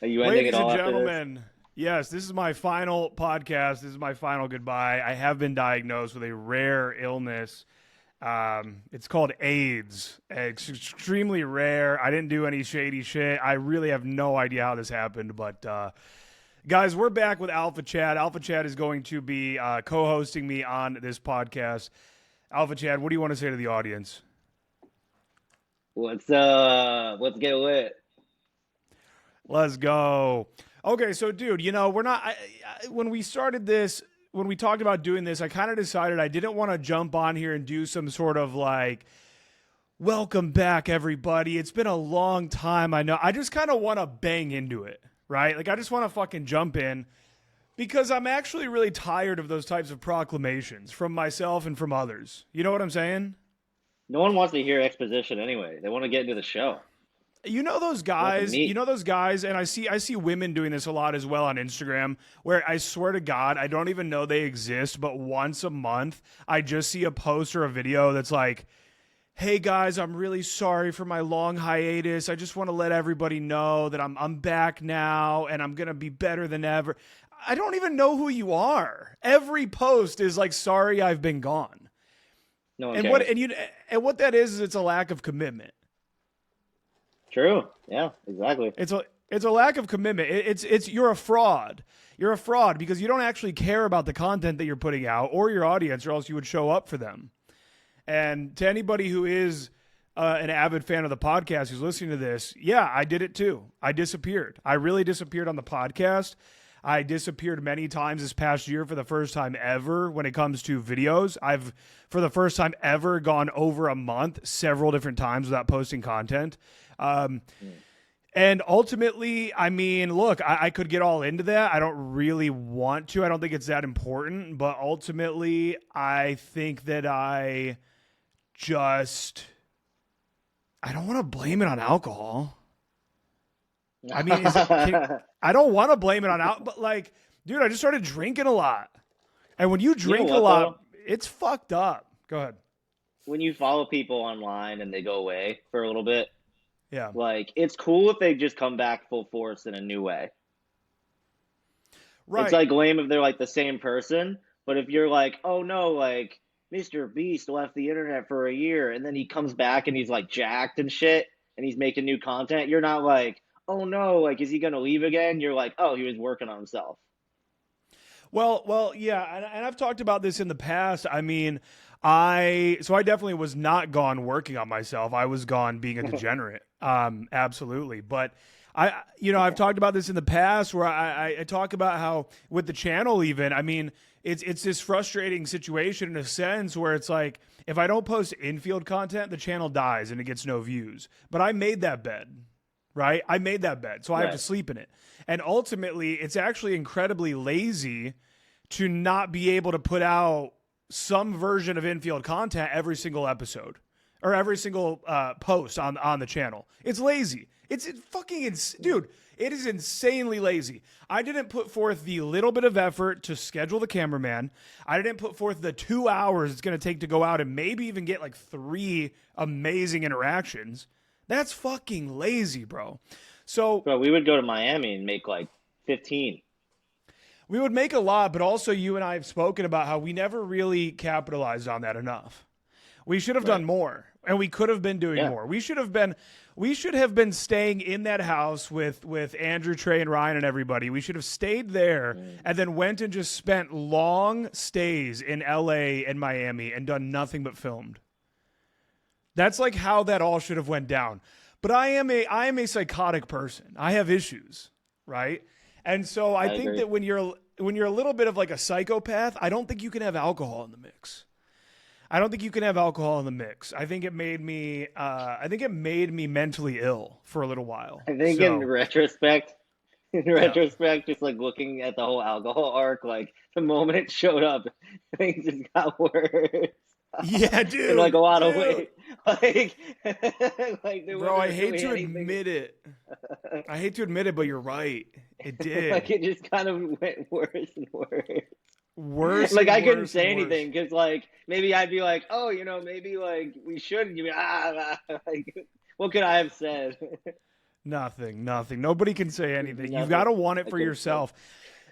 Are you ending it Ladies and all after this? gentlemen, yes, this is my final podcast. This is my final goodbye. I have been diagnosed with a rare illness. It's called AIDS. It's extremely rare. I didn't do any shady shit. I really have no idea how this happened, but guys, we're back with Alpha Chad. Alpha Chad is going to be co-hosting me on this podcast. Alpha Chad, what do you want to say to the audience? What's up? Let's get lit. Let's go. Okay, so dude, we're not. When we started this, when we talked about doing this, I kind of decided I didn't want to jump on here and do some sort of like, welcome back, everybody. It's been a long time. I know. I just kind of want to bang into it, right? Like, I just want to fucking jump in because I'm actually really tired of those types of proclamations from myself and from others. You know what I'm saying? No one wants to hear exposition anyway. They want to get into the show. You know those They want the guys, meat. and I see women doing this a lot as well on Instagram, where I swear to God, I don't even know they exist, but once a month, I just see a post or a video that's like, "Hey guys, I'm really sorry for my long hiatus. I just want to let everybody know that I'm back now and I'm gonna be better than ever." I don't even know who you are. Every post is like, "Sorry, I've been gone," No one and cares. what that is it's a lack of commitment. True. Yeah, exactly. It's a lack of commitment. It's you're a fraud. You're a fraud because you don't actually care about the content that you're putting out or your audience, or else you would show up for them. And to anybody who is an avid fan of the podcast who's listening to this, yeah, I did it too. I disappeared. I really disappeared on the podcast. I disappeared many times this past year for the first time ever when it comes to videos. I've, for the first time ever, gone over a month several different times without posting content. And ultimately, I mean, look, I could get all into that. I don't really want to. I don't think it's that important. But ultimately, I think that I don't want to blame it on alcohol. I mean, I don't want to blame it on alcohol, but like, dude, I just started drinking a lot. And when you You know drink a what though? lot, it's fucked up. Go ahead. When you follow people online and they go away for a little bit, Yeah. like it's cool if they just come back full force in a new way. It's Right. like lame if they're like the same person, but if you're like, oh no, like Mr. Beast left the internet for a year and then he comes back and he's like jacked and shit and he's making new content, you're not like, oh no, like is he gonna leave again? You're like, oh, he was working on himself. Well, yeah, and I've talked about this in the past. I mean, I definitely was not gone working on myself. I was gone being a degenerate. Absolutely. But I've talked about this in the past where I talk about how with the channel even, I mean, it's this frustrating situation in a sense where it's like if I don't post infield content, the channel dies and it gets no views. But I made that bed. Right? I made that bed, so I have to Right. sleep in it. And ultimately, it's actually incredibly lazy to not be able to put out some version of infield content every single episode or every single post on the channel. It's lazy. It's fucking dude. It is insanely lazy. I didn't put forth the little bit of effort to schedule the cameraman. I didn't put forth the 2 hours it's going to take to go out and maybe even get like 3 amazing interactions. That's fucking lazy, bro. So Bro, we would go to Miami and make like 15. we would make a lot, but also you and I have spoken about how we never really capitalized on that enough. We should have Right. done more, and we could have been doing Yeah. more. We should have been staying in that house with Andrew, Trey, and Ryan and everybody. We should have stayed there and then went and just spent long stays in LA and Miami and done nothing but filmed. That's like how that all should have went down. But I am a psychotic person. I have issues, right? And so I I think agree. that when you're a little bit of like a psychopath, I don't think you can have alcohol in the mix. I don't think you can have alcohol in the mix. I think it made me mentally ill for a little while. I think in So, retrospect, yeah. just like looking at the whole alcohol arc, like the moment it showed up, things just got worse Yeah, in like a dude. lot of Dude. ways. Like, like there Bro, I wasn't hate really to anything. admit it. I hate to admit it, but you're right. It did. Like it just kind of went worse and worse. Worse Like and I couldn't worse and say worse. anything because like maybe I'd be like, oh, maybe like we should. And you'd be like, like what could I have said? Nothing, nothing. Nobody can say anything. You've got Nothing. to want it I for couldn't say. yourself.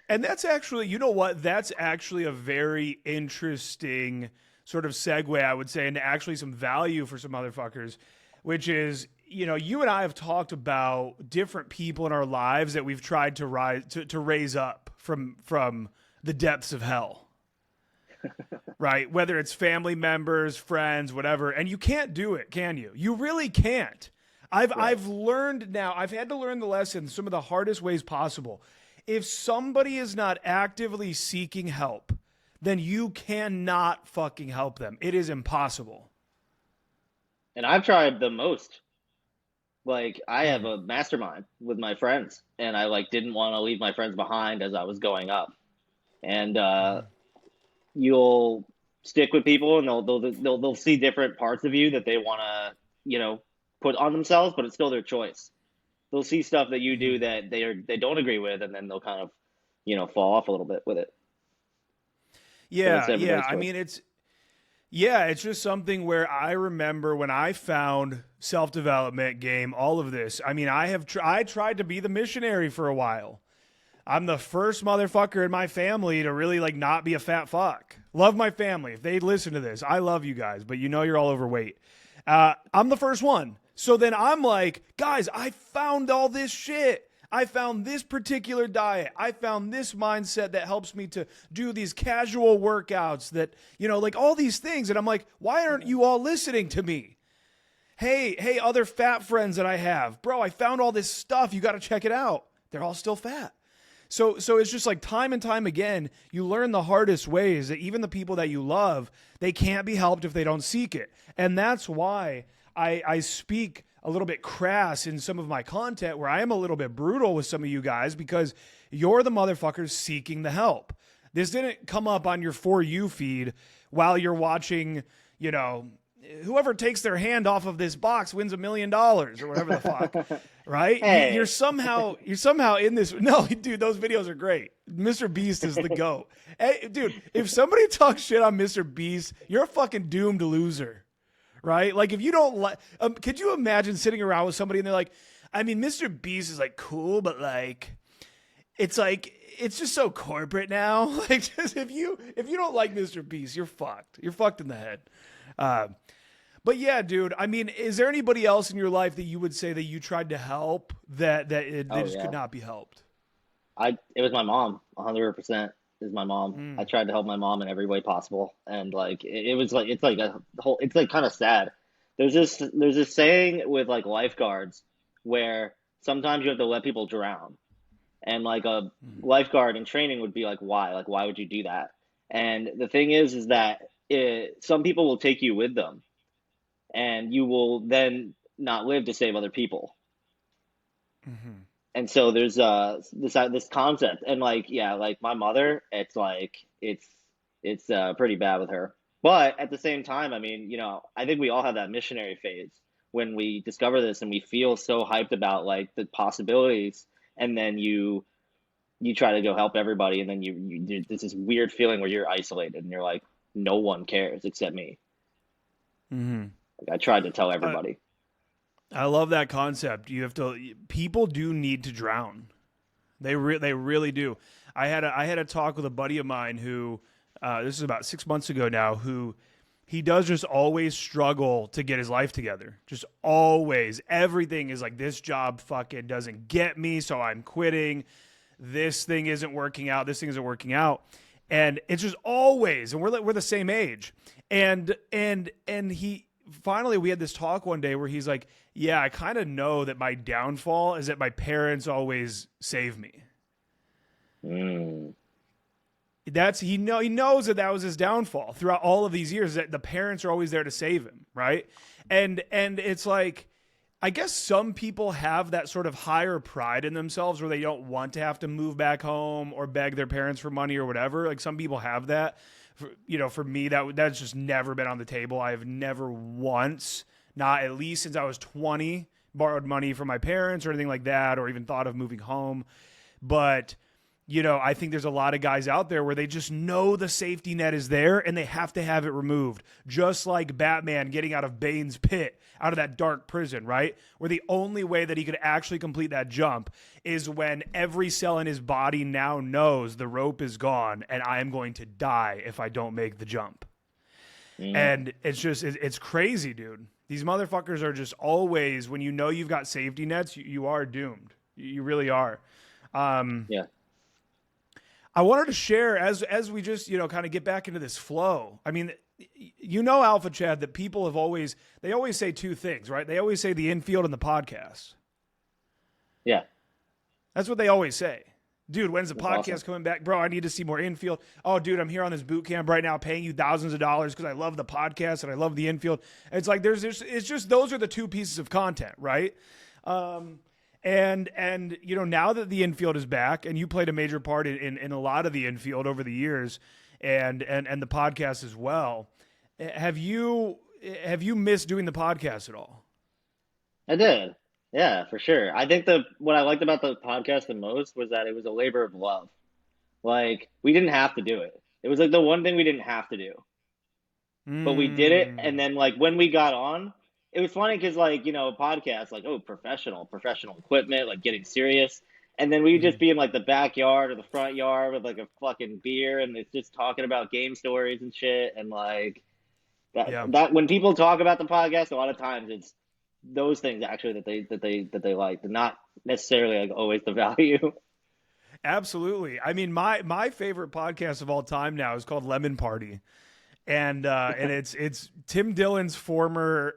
And that's actually, you know what? That's actually a very interesting sort of segue, I would say, into actually some value for some motherfuckers, which is, you and I have talked about different people in our lives that we've tried to rise to raise up from the depths of hell. Right? Whether it's family members, friends, whatever. And you can't do it, can you? You really can't. Right. I've learned now, I've had to learn the lesson some of the hardest ways possible. If somebody is not actively seeking help, then you cannot fucking help them. It is impossible. And I've tried the most. Like I have Mm. a mastermind with my friends, and I like didn't want to leave my friends behind as I was going up. And you'll stick with people, and they'll see different parts of you that they want to, put on themselves, but it's still their choice. They'll see stuff that you do Mm. that they don't agree with, and then they'll kind of, fall off a little bit with it. But it's Yeah, yeah. everybody's I choice. mean, it's just something where I remember when I found self development, game, all of this. I mean, I tried to be the missionary for a while. I'm the first motherfucker in my family to really like not be a fat fuck. Love my family. If they listen to this, I love you guys, but you're all overweight. I'm the first one. So then I'm like, guys, I found all this shit. I found this particular diet. I found this mindset that helps me to do these casual workouts that, like all these things. And I'm like, why aren't you all listening to me? Hey, other fat friends that I have, bro, I found all this stuff. You got to check it out. They're all still fat. So it's just like time and time again, you learn the hardest ways that even the people that you love, they can't be helped if they don't seek it. And that's why I speak a little bit crass in some of my content where I am a little bit brutal with some of you guys because you're the motherfuckers seeking the help. This didn't come up on your For You feed while you're watching, whoever takes their hand off of this box wins $1 million or whatever the fuck. Right? You're Hey, somehow in this. No, dude, those videos are great. Mr. Beast is the goat. Hey, dude, if somebody talks shit on Mr. Beast, you're a fucking doomed loser, right? Like if you don't like, could you imagine sitting around with somebody and they're like, I mean, Mr. Beast is like cool, but like it's just so corporate now. Like, just if you don't like Mr. Beast, you're fucked. You're fucked in the head. Uh, but yeah, dude. I mean, is there anybody else in your life that you would say that you tried to help they oh just could yeah, not be helped? it was my mom, 100% is my mom. I Mm. tried to help my mom in every way possible, and like it was like it's like a whole, it's like kind of sad. There's this saying with like lifeguards where sometimes you have to let people drown, and like a Mm. lifeguard in training would be like, why? Like, why would you do that? And the thing is that some people will take you with them, and you will then not live to save other people. Mm-hmm. And so there's this concept, and like yeah, like my mother, it's like it's pretty bad with her. But at the same time, I mean, I think we all have that missionary phase when we discover this and we feel so hyped about like the possibilities, and then you try to go help everybody, and then there's this weird feeling where you're isolated and you're like, no one cares except me. Mm-hmm. Like I tried to tell I, everybody. I love that concept. People do need to drown. They really do. I had a talk with a buddy of mine who this is about 6 months ago now, who he does just always struggle to get his life together. Just always. Everything is like, this job fucking doesn't get me, so I'm quitting. This thing isn't working out. This thing isn't working out. And it's just always, and we're the same age. And he finally, we had this talk one day where he's like, yeah, I kind of know that my downfall is that my parents always save me. Mm, He knows that was his downfall throughout all of these years, that the parents are always there to save him, right? And it's like, I guess some people have that sort of higher pride in themselves where they don't want to have to move back home or beg their parents for money or whatever. Like some people have that. For me, that's just never been on the table. I have never once, not at least since I was 20, borrowed money from my parents or anything like that, or even thought of moving home. But I think there's a lot of guys out there where they just know the safety net is there and they have to have it removed. Just like Batman getting out of Bane's pit, out of that dark prison, right? Where the only way that he could actually complete that jump is when every cell in his body now knows the rope is gone and I am going to die if I don't make the jump. And it's crazy, dude. These motherfuckers are just always, when you know you've got safety nets, you are doomed. You really are. Yeah. I wanted to share as we just, kind of get back into this flow. I mean, Alpha Chad, that people they always say two things, right? They always say the infield and the podcast. Yeah. That's what they always say. Dude, when's the podcast awesome. coming back? Bro, I need to see more infield. Oh, dude, I'm here on this boot camp right now paying you thousands of dollars because I love the podcast and I love the infield. It's like it's just those are the two pieces of content, right? And now that the infield is back, and you played a major part in a lot of the infield over the years, and the podcast as well, have you missed doing the podcast at all? I did. Yeah, for sure. I think what I liked about the podcast the most was that it was a labor of love. Like, we didn't have to do it. It was like the one thing we didn't have to do. But we did it, and then like when we got on, it was funny because like, podcasts like, oh, professional equipment, like getting serious. And then we'd just be in like the backyard or the front yard with like a fucking beer and it's just talking about game stories and shit. And like that when people talk about the podcast, a lot of times it's those things actually that they like, and not necessarily like always the value. Absolutely. I mean, my favorite podcast of all time now is called Lemon Party. And it's Tim Dillon's former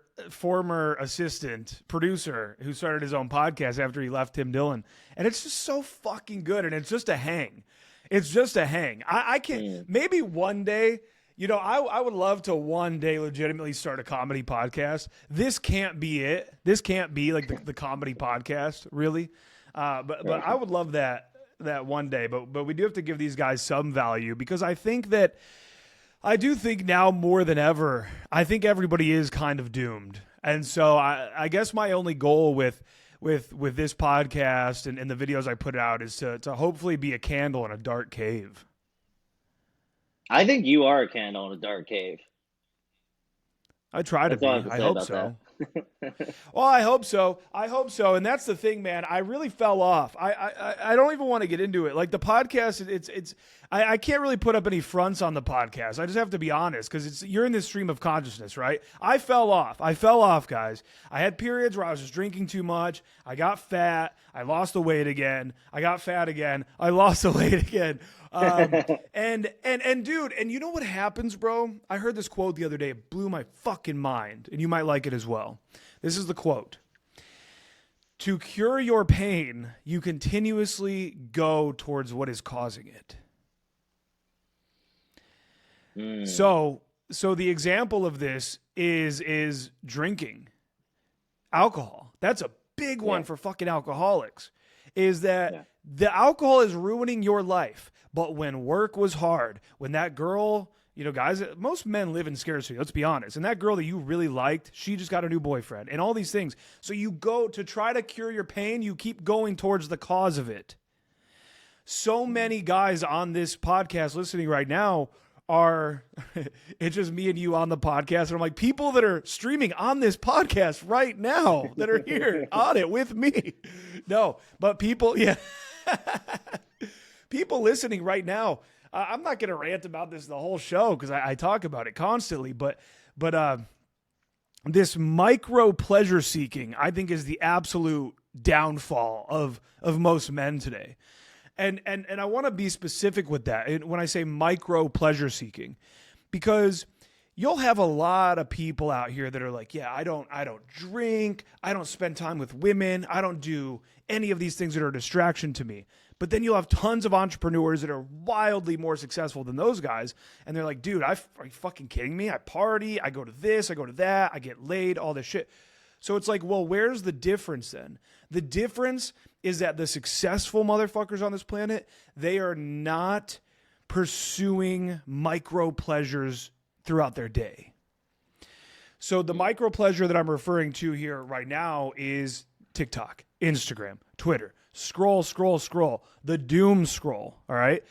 assistant producer who started his own podcast after he left Tim Dillon. And it's just so fucking good. And it's just a hang. I can't, maybe one day, I would love to one day legitimately start a comedy podcast. This can't be it. This can't be like the comedy podcast, really. But I would love that one day. But we do have to give these guys some value, because I do think now more than ever, I think everybody is kind of doomed. And so I guess my only goal with this podcast and the videos I put out is to hopefully be a candle in a dark cave. I think you are a candle in a dark cave. I try to be. I hope so. Well, I hope so. And that's the thing, man. I really fell off. I don't even want to get into it. Like the podcast, I can't really put up any fronts on the podcast. I just have to be honest, because you're in this stream of consciousness, right? I fell off, guys. I had periods where I was just drinking too much. I got fat. I lost the weight again. I got fat again. I lost the weight again. And dude, and you know what happens, bro? I heard this quote the other day. It blew my fucking mind, and you might like it as well. This is the quote. To cure your pain, you continuously go towards what is causing it. So the example of this is drinking alcohol. That's a big one for fucking alcoholics, is that the alcohol is ruining your life. But when work was hard, when that girl, guys, most men live in scarcity, let's be honest. And that girl that you really liked, she just got a new boyfriend and all these things. So you go to try to cure your pain, you keep going towards the cause of it. So many guys on this podcast listening right now it's just me and you on the podcast. And I'm like, people that are streaming on this podcast right now that are here on it with me. No, but people, people listening right now, I'm not going to rant about this the whole show because I talk about it constantly, but this micro pleasure seeking, I think, is the absolute downfall of most men today. And I want to be specific with that when I say micro pleasure seeking, because you'll have a lot of people out here that are like, yeah, I don't drink, I don't spend time with women, I don't do any of these things that are a distraction to me. But then you'll have tons of entrepreneurs that are wildly more successful than those guys. And they're like, dude, are you fucking kidding me? I party, I go to this, I go to that, I get laid, all this shit. So it's like, well, where's the difference then? The difference is that the successful motherfuckers on this planet, they are not pursuing micro pleasures throughout their day. So the micro pleasure that I'm referring to here right now is TikTok, Instagram, Twitter, scroll, scroll, scroll, the doom scroll, all right?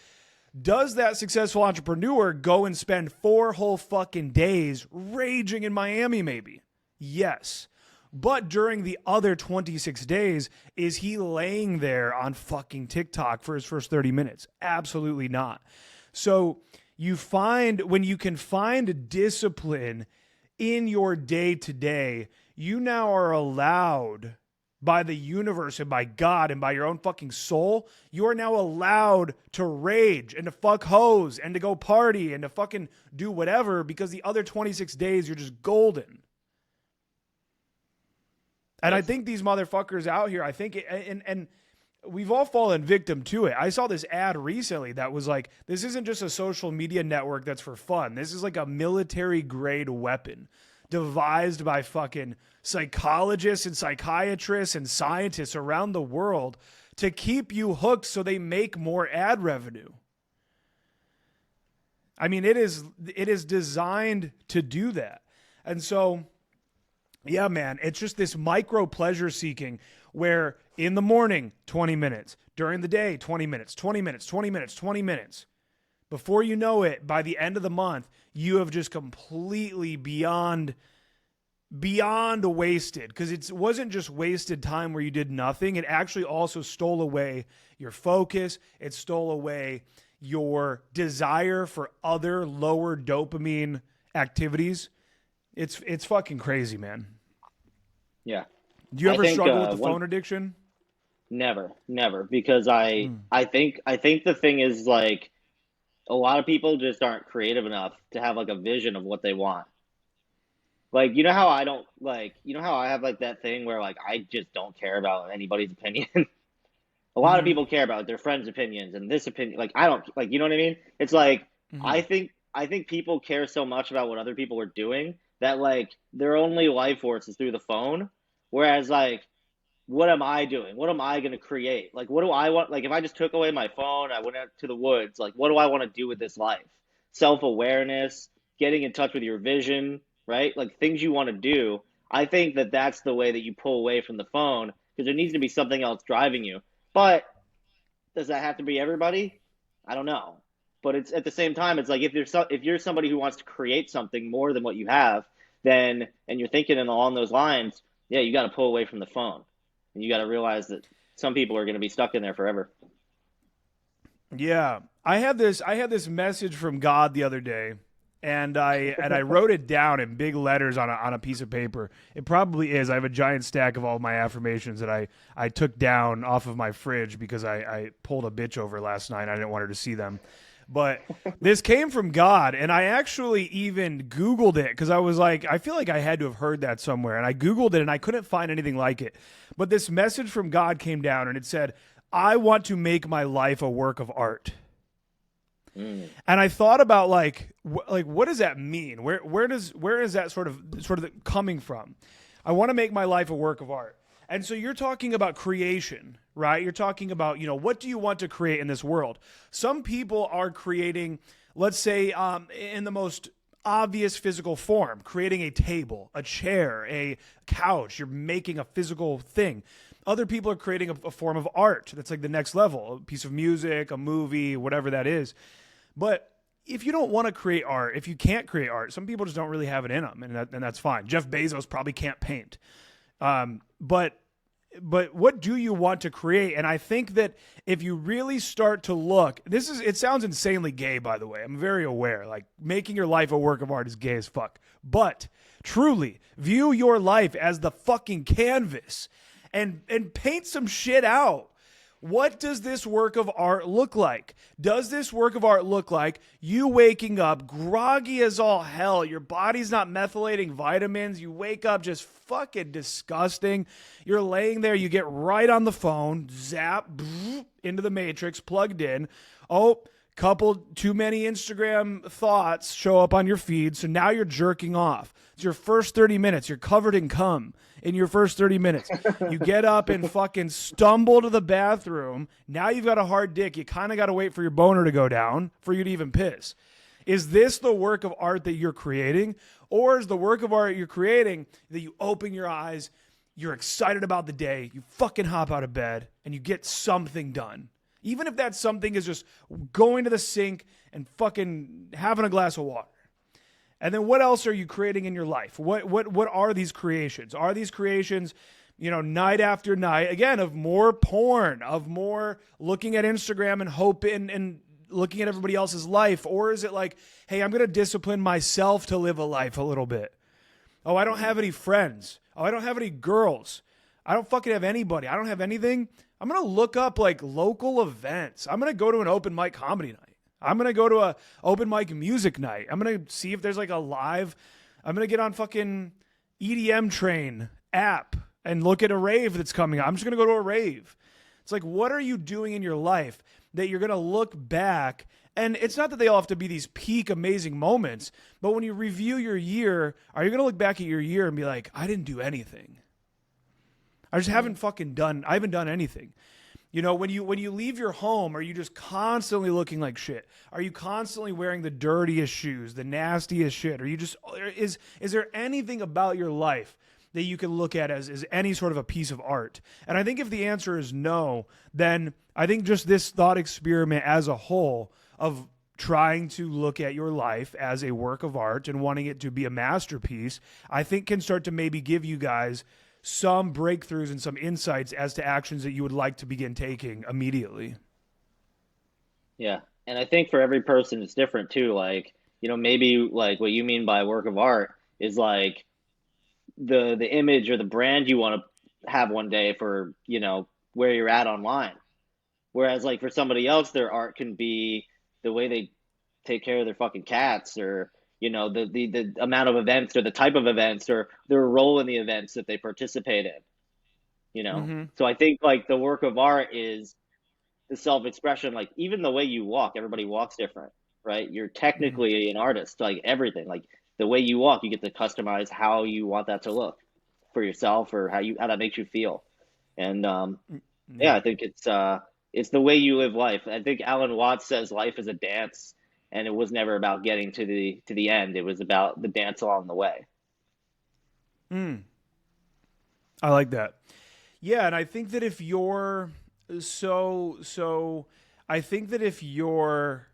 Does that successful entrepreneur go and spend 4 whole fucking days raging in Miami maybe? Yes. But during the other 26 days, is he laying there on fucking TikTok for his first 30 minutes? Absolutely not. So when you can find discipline in your day to day, you now are allowed by the universe and by God and by your own fucking soul, you are now allowed to rage and to fuck hoes and to go party and to fucking do whatever, because the other 26 days you're just golden. And I think these motherfuckers out here, and we've all fallen victim to it. I saw this ad recently that was like, this isn't just a social media network that's for fun. This is like a military grade weapon devised by fucking psychologists and psychiatrists and scientists around the world to keep you hooked so they make more ad revenue. I mean, it is designed to do that. And so, yeah, man, it's just this micro pleasure seeking where in the morning, 20 minutes, during the day, 20 minutes, 20 minutes, 20 minutes, 20 minutes. Before you know it, by the end of the month, you have just completely beyond wasted, because it wasn't just wasted time where you did nothing. It actually also stole away your focus. It stole away your desire for other lower dopamine activities. It's fucking crazy, man. Yeah. Do you ever struggle with the phone addiction? Never, because I think the thing is, like, a lot of people just aren't creative enough to have like a vision of what they want. Like, you know how I have like that thing where like I just don't care about anybody's opinion. A lot of people care about their friends' opinions and this opinion. Like, I don't, like, you know what I mean? It's like, I think people care so much about what other people are doing that like their only life force is through the phone. Whereas like, what am I doing? What am I going to create? Like, what do I want? Like, if I just took away my phone, I went out to the woods, like, what do I want to do with this life? Self-awareness, getting in touch with your vision, right? Like, things you want to do. I think that that's the way that you pull away from the phone, because there needs to be something else driving you. But does that have to be everybody? I don't know. But it's at the same time, it's like if you're somebody who wants to create something more than what you have, then, and you're thinking along those lines, yeah, you got to pull away from the phone. And you got to realize that some people are going to be stuck in there forever. Yeah. I had this message from God the other day, and I wrote it down in big letters on a piece of paper. It probably is. I have a giant stack of all my affirmations that I took down off of my fridge because I pulled a bitch over last night. I didn't want her to see them. But this came from God, and I actually even Googled it because I was like, I feel like I had to have heard that somewhere. And I Googled it, and I couldn't find anything like it. But this message from God came down, and it said, I want to make my life a work of art. And I thought about like what does that mean? Where is that sort of coming from? I want to make my life a work of art. And so you're talking about creation, right? You're talking about, what do you want to create in this world? Some people are creating, let's say, in the most obvious physical form, creating a table, a chair, a couch. You're making a physical thing. Other people are creating a form of art that's like the next level, a piece of music, a movie, whatever that is. But if you don't want to create art, if you can't create art, some people just don't really have it in them, and that's fine. Jeff Bezos probably can't paint. But what do you want to create? And I think that if you really start to look, it sounds insanely gay, by the way. I'm very aware. Like, making your life a work of art is gay as fuck. But truly, view your life as the fucking canvas and paint some shit out. What does this work of art look like? Does this work of art look like you waking up groggy as all hell? Your body's not methylating vitamins. You wake up just fucking disgusting. You're laying there. You get right on the phone, zap, into the matrix, plugged in. Oh, too many Instagram thoughts show up on your feed. So now you're jerking off. It's your first 30 minutes. You're covered in cum in your first 30 minutes. You get up and fucking stumble to the bathroom. Now you've got a hard dick. You kind of got to wait for your boner to go down for you to even piss. Is this the work of art that you're creating? Or is the work of art you're creating that you open your eyes, you're excited about the day, you fucking hop out of bed, and you get something done. Even if that something is just going to the sink and fucking having a glass of water. And then what else are you creating in your life? What are these creations? Are these creations, night after night, again, of more porn, of more looking at Instagram and hoping and looking at everybody else's life? Or is it like, hey, I'm going to discipline myself to live a life a little bit? Oh, I don't have any friends. Oh, I don't have any girls. I don't fucking have anybody. I don't have anything. I'm going to look up like local events. I'm going to go to an open mic comedy night. I'm going to go to a open mic music night. I'm going to see if there's like a live. I'm going to get on fucking EDM Train app and look at a rave that's coming up. I'm just going to go to a rave. It's like, what are you doing in your life that you're going to look back? And it's not that they all have to be these peak amazing moments, but when you review your year, are you going to look back at your year and be like, I didn't do anything. I just haven't I haven't done anything. When you leave your home, are you just constantly looking like shit? Are you constantly wearing the dirtiest shoes, the nastiest shit? Are you just, is there anything about your life that you can look at as any sort of a piece of art? And I think if the answer is no, then I think just this thought experiment as a whole of trying to look at your life as a work of art and wanting it to be a masterpiece, I think can start to maybe give you guys some breakthroughs and some insights as to actions that you would like to begin taking immediately. Yeah. And I think for every person it's different too. Like, maybe like what you mean by work of art is like the image or the brand you want to have one day for, where you're at online. Whereas like for somebody else, their art can be the way they take care of their fucking cats, or the amount of events or the type of events or their role in the events that they participate in. Mm-hmm. So I think like the work of art is the self-expression. Like even the way you walk, everybody walks different, right? You're Mm-hmm. technically an artist. Like everything, like the way you walk, you get to customize how you want that to look for yourself, or how that makes you feel. And yeah, Yeah. I think it's the way you live life. I think Alan Watts says life is a dance, and it was never about getting to the end. It was about the dance along the way. Mm. I like that. Yeah, and I think that if you're I think that if you're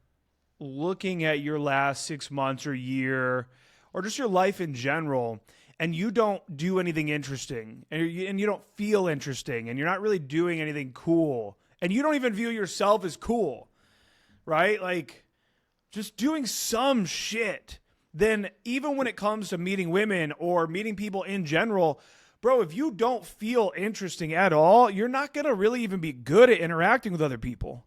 looking at your last 6 months or year or just your life in general, and you don't do anything interesting, and you don't feel interesting, and you're not really doing anything cool, and you don't even view yourself as cool, right? Like just doing some shit, then even when it comes to meeting women or meeting people in general, bro, if you don't feel interesting at all, you're not going to really even be good at interacting with other people.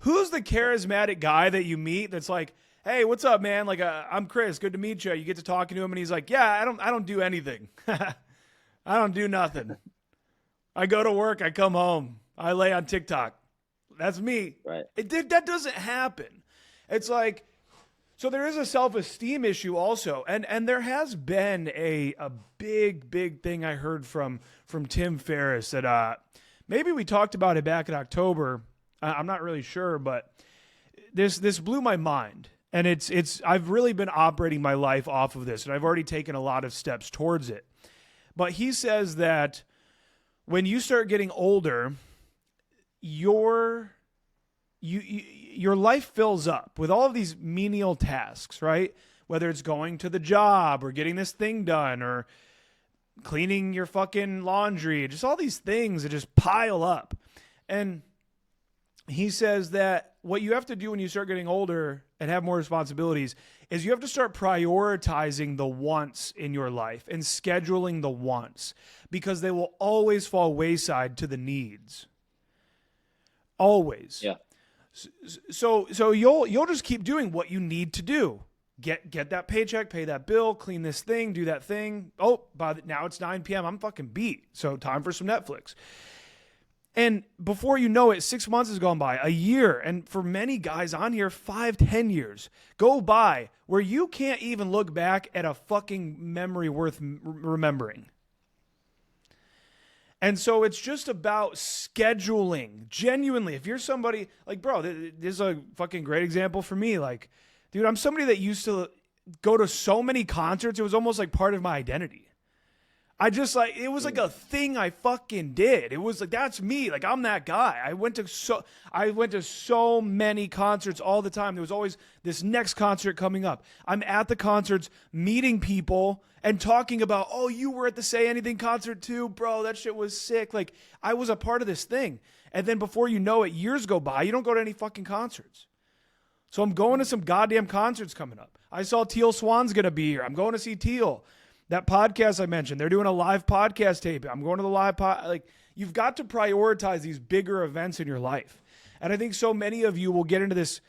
Who's the charismatic guy that you meet that's like, hey, what's up, man? Like, I'm Chris. Good to meet you. You get to talking to him, and he's like, yeah, I don't do anything. I don't do nothing. I go to work. I come home. I lay on TikTok. That's me. Right. That doesn't happen. It's like, so there is a self-esteem issue also, and there has been a big thing I heard from Tim Ferriss that maybe we talked about it back in October. I'm not really sure, but this blew my mind, and it's I've really been operating my life off of this, and I've already taken a lot of steps towards it. But he says that when you start getting older, your life fills up with all of these menial tasks, right? Whether it's going to the job or getting this thing done or cleaning your fucking laundry, just all these things that just pile up. And he says that what you have to do when you start getting older and have more responsibilities is you have to start prioritizing the wants in your life and scheduling the wants, because they will always fall wayside to the needs. Always. Yeah. So you'll just keep doing what you need to do. Get that paycheck, pay that bill, clean this thing, do that thing. Oh, now it's 9 p.m. I'm fucking beat. So time for some Netflix. And before you know it, 6 months has gone by, a year, and for many guys on here, 5-10 years go by where you can't even look back at a fucking memory worth remembering. And so it's just about scheduling. Genuinely, if you're somebody like, bro, this is a fucking great example for me. Like, dude, I'm somebody that used to go to so many concerts. It was almost like part of my identity. I just like it was like a thing I fucking did. It was like that's me. Like I'm that guy. I went to so many concerts all the time. There was always this next concert coming up. I'm at the concerts meeting people and talking about, "Oh, you were at the Say Anything concert too, bro. That shit was sick." Like I was a part of this thing. And then before you know it, years go by, you don't go to any fucking concerts. So I'm going to some goddamn concerts coming up. I saw Teal Swan's going to be here. I'm going to see Teal. That podcast I mentioned, they're doing a live podcast tape. I'm going to the live like you've got to prioritize these bigger events in your life. And I think so many of you will get into this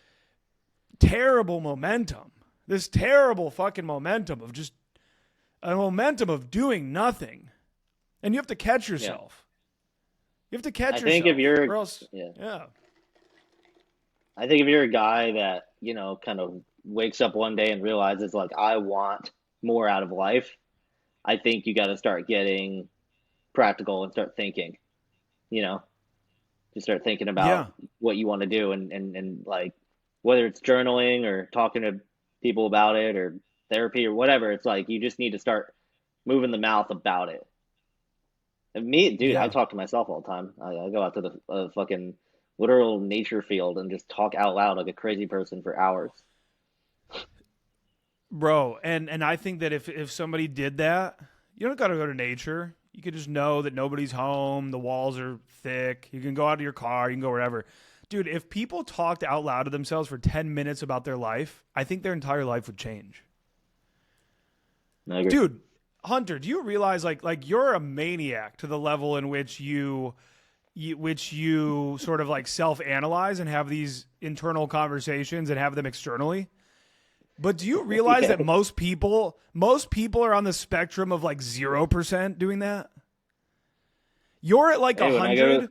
terrible momentum, this terrible fucking momentum of just a momentum of doing nothing. And you have to catch yourself. You have to catch yourself. I think if you're, or else, yeah. I think if you're a guy that, you know, kind of wakes up one day and realizes like, I want more out of life, I think you got to start getting practical and start thinking, you know, just start thinking about what you want to do and like whether it's journaling or talking to people about it or therapy or whatever. It's like you just need to start moving the mouth about it. And me, dude, I talk to myself all the time. I go out to the fucking literal nature field and just talk out loud like a crazy person for hours. Bro, and I think that if somebody did that, you don't got to go to nature. You could just know that nobody's home, the walls are thick, you can go out to your car, you can go wherever. Dude, if people talked out loud to themselves for 10 minutes about their life, I think their entire life would change. Dude, Hunter, do you realize like you're a maniac to the level in which you sort of like self-analyze and have these internal conversations and have them externally? But do you realize that most people are on the spectrum of like 0% doing that? You're at like 100.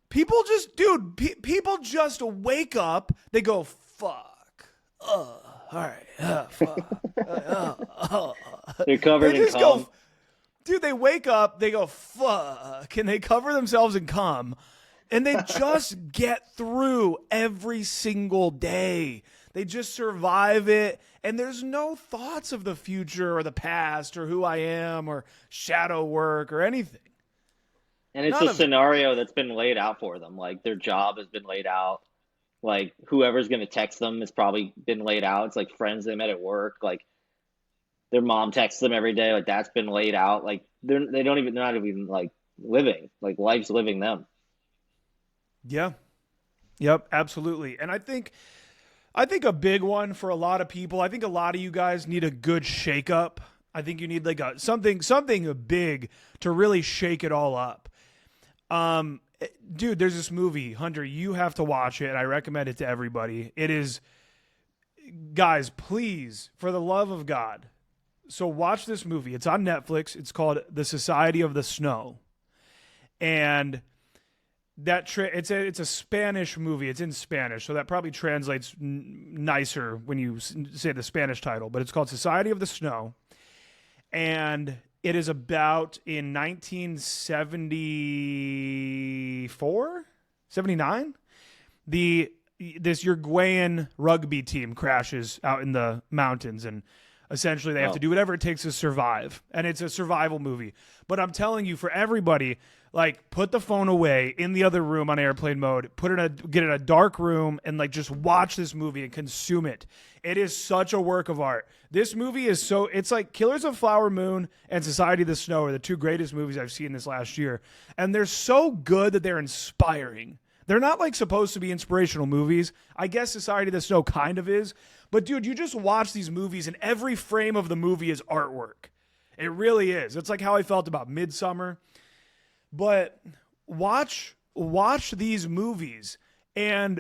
People just, dude, people just wake up. They go, fuck. All right. Fuck. They're covered in cum. Dude, they wake up. They go, fuck. And they cover themselves in cum. And they just get through every single day. They just survive it, and there's no thoughts of the future or the past or who I am or shadow work or anything. And it's a scenario that's been laid out for them. Like their job has been laid out. Like whoever's going to text them has probably been laid out. It's like friends they met at work. Like their mom texts them every day. Like that's been laid out. Like they're not even like living. Like life's living them. Yeah. Yep. Absolutely. And I think a big one for a lot of people, I think a lot of you guys need a good shakeup. I think you need like something big to really shake it all up. Dude, there's this movie, Hunter, you have to watch it, and I recommend it to everybody. It is, guys, please, for the love of God. So watch this movie. It's on Netflix. It's called The Society of the Snow. And it's a Spanish movie. It's in Spanish, so that probably translates nicer when you say the Spanish title. But it's called Society of the Snow, and it is about in 1974, 79, this Uruguayan rugby team crashes out in the mountains, and essentially they have to do whatever it takes to survive. And it's a survival movie. But I'm telling you, for everybody, like, put the phone away in the other room on airplane mode, get in a dark room, and like just watch this movie and consume it. It is such a work of art. This movie is it's like Killers of Flower Moon and Society of the Snow are the two greatest movies I've seen this last year. And they're so good that they're inspiring. They're not like supposed to be inspirational movies. I guess Society of the Snow kind of is. But dude, you just watch these movies and every frame of the movie is artwork. It really is. It's like how I felt about Midsummer. But watch these movies. And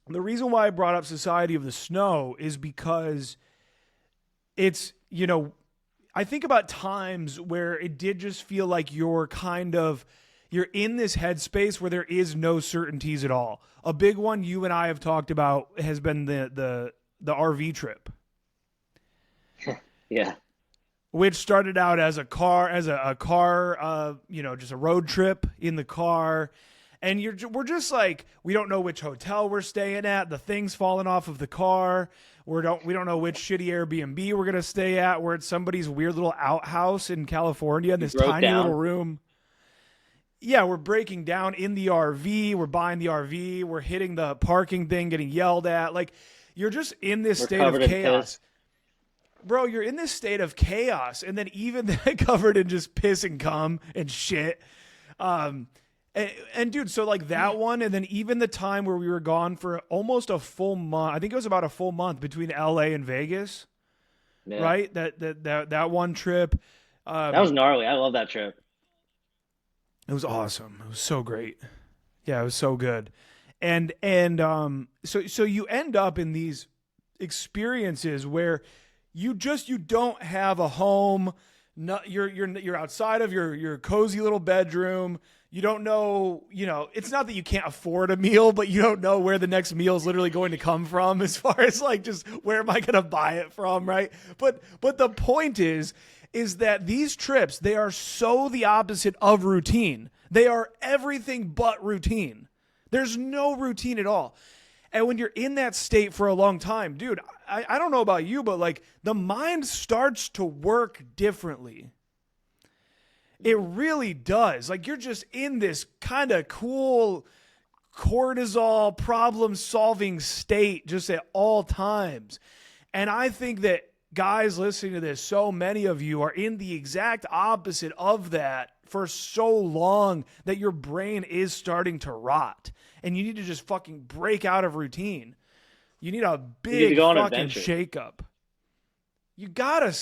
the reason why I brought up Society of the Snow is because it's, I think about times where it did just feel like you're in this headspace where there is no certainties at all. A big one you and I have talked about has been the RV trip. Yeah. Which started out as a car, just a road trip in the car. And we're just like, we don't know which hotel we're staying at. The thing's falling off of the car. We don't know which shitty Airbnb we're gonna stay at. We're at somebody's weird little outhouse in California in You this broke tiny little down. room. Yeah, we're breaking down in the RV. We're buying the RV. We're hitting the parking thing, getting yelled at. Like, you're just in this We're state of covered in chaos. piss. Bro, you're in this state of chaos, and then even that covered in just piss and cum and shit. And dude, so like that one, and then even the time where we were gone for almost a full month. I think it was about a full month between LA and Vegas, Yeah. right? That one trip. That was gnarly. I love that trip. It was awesome. It was so great. Yeah, it was so good. And so you end up in these experiences where you don't have a home. No, you're outside of your cozy little bedroom. You don't know, it's not that you can't afford a meal, but you don't know where the next meal is literally going to come from, as far as like just where am I going to buy it from, right? But the point is that these trips, they are so the opposite of routine. They are everything but routine. There's no routine at all. And when you're in that state for a long time, dude, I don't know about you, but like the mind starts to work differently. It really does. Like you're just in this kind of cool cortisol problem solving state just at all times. And I think that guys listening to this, so many of you are in the exact opposite of that for so long that your brain is starting to rot. And you need to just fucking break out of routine. You need a big fucking shakeup. You gotta,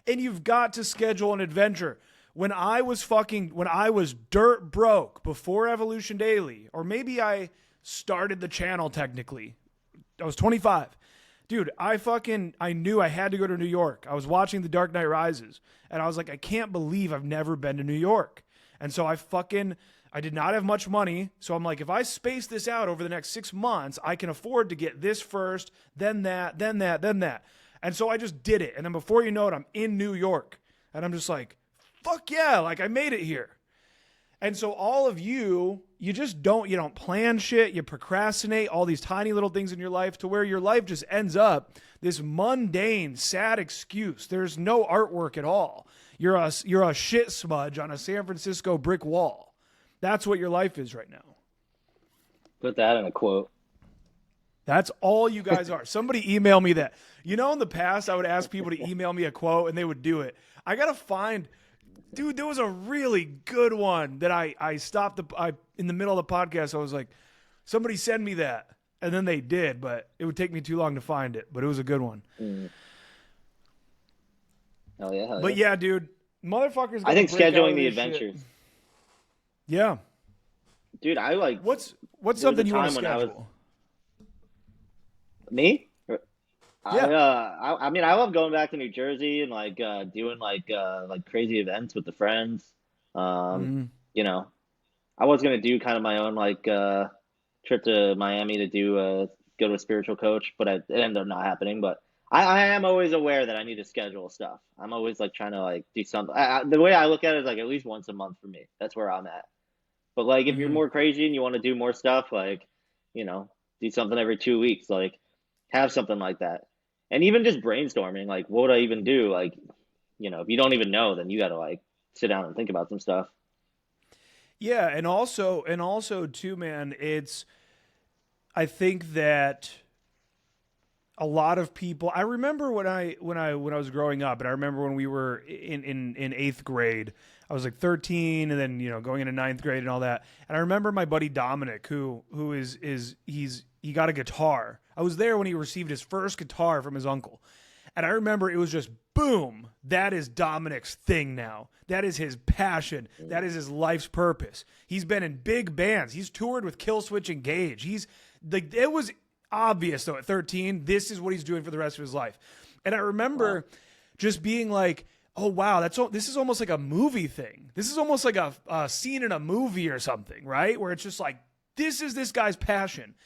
and you've got to schedule an adventure. When I was dirt broke before Evolution Daily, or maybe I started the channel technically, I was 25. Dude, I knew I had to go to New York. I was watching The Dark Knight Rises, and I was like, I can't believe I've never been to New York. And so I did not have much money, so I'm like, if I space this out over the next 6 months, I can afford to get this first, then that, then that, then that. And so I just did it. And then before you know it, I'm in New York. And I'm just like, fuck yeah, like I made it here. And so all of you don't plan shit, you procrastinate all these tiny little things in your life to where your life just ends up this mundane, sad excuse. There's no artwork at all. You're a shit smudge on a San Francisco brick wall. That's what your life is right now. Put that in a quote. That's all you guys are. Somebody email me that. In the past, I would ask people to email me a quote and they would do it. I got to find... Dude, there was a really good one that I stopped in the middle of the podcast. I was like, somebody send me that. And then they did, but it would take me too long to find it. But it was a good one. Mm. Hell yeah. But yeah, dude, motherfuckers. I think scheduling the adventures. Shit. Yeah. Dude, I like... What's something you want to schedule? Me? Yeah. I mean, I love going back to New Jersey and like doing like crazy events with the friends. I was gonna do kind of my own like trip to Miami to go to a spiritual coach, but it ended up not happening. But I am always aware that I need to schedule stuff. I'm always like trying to like do something. The way I look at it is like at least once a month for me. That's where I'm at. But like if you're more crazy and you want to do more stuff, like do something every 2 weeks, like have something like that. And even just brainstorming, like, what would I even do? Like, if you don't even know, then you got to like sit down and think about some stuff. Yeah, and also too, man, I think that a lot of people. I remember when I was growing up, and I remember when we were in 8th grade. I was like 13, and then going into 9th grade and all that. And I remember my buddy Dominic, who he got a guitar. I was there when he received his first guitar from his uncle. And I remember it was just, boom, that is Dominic's thing now. That is his passion. That is his life's purpose. He's been in big bands. He's toured with Killswitch Engage. It was obvious, though, at 13, this is what he's doing for the rest of his life. And I remember just being like, oh, wow, this is almost like a movie thing. This is almost like a scene in a movie or something, right? Where it's just like, this is this guy's passion.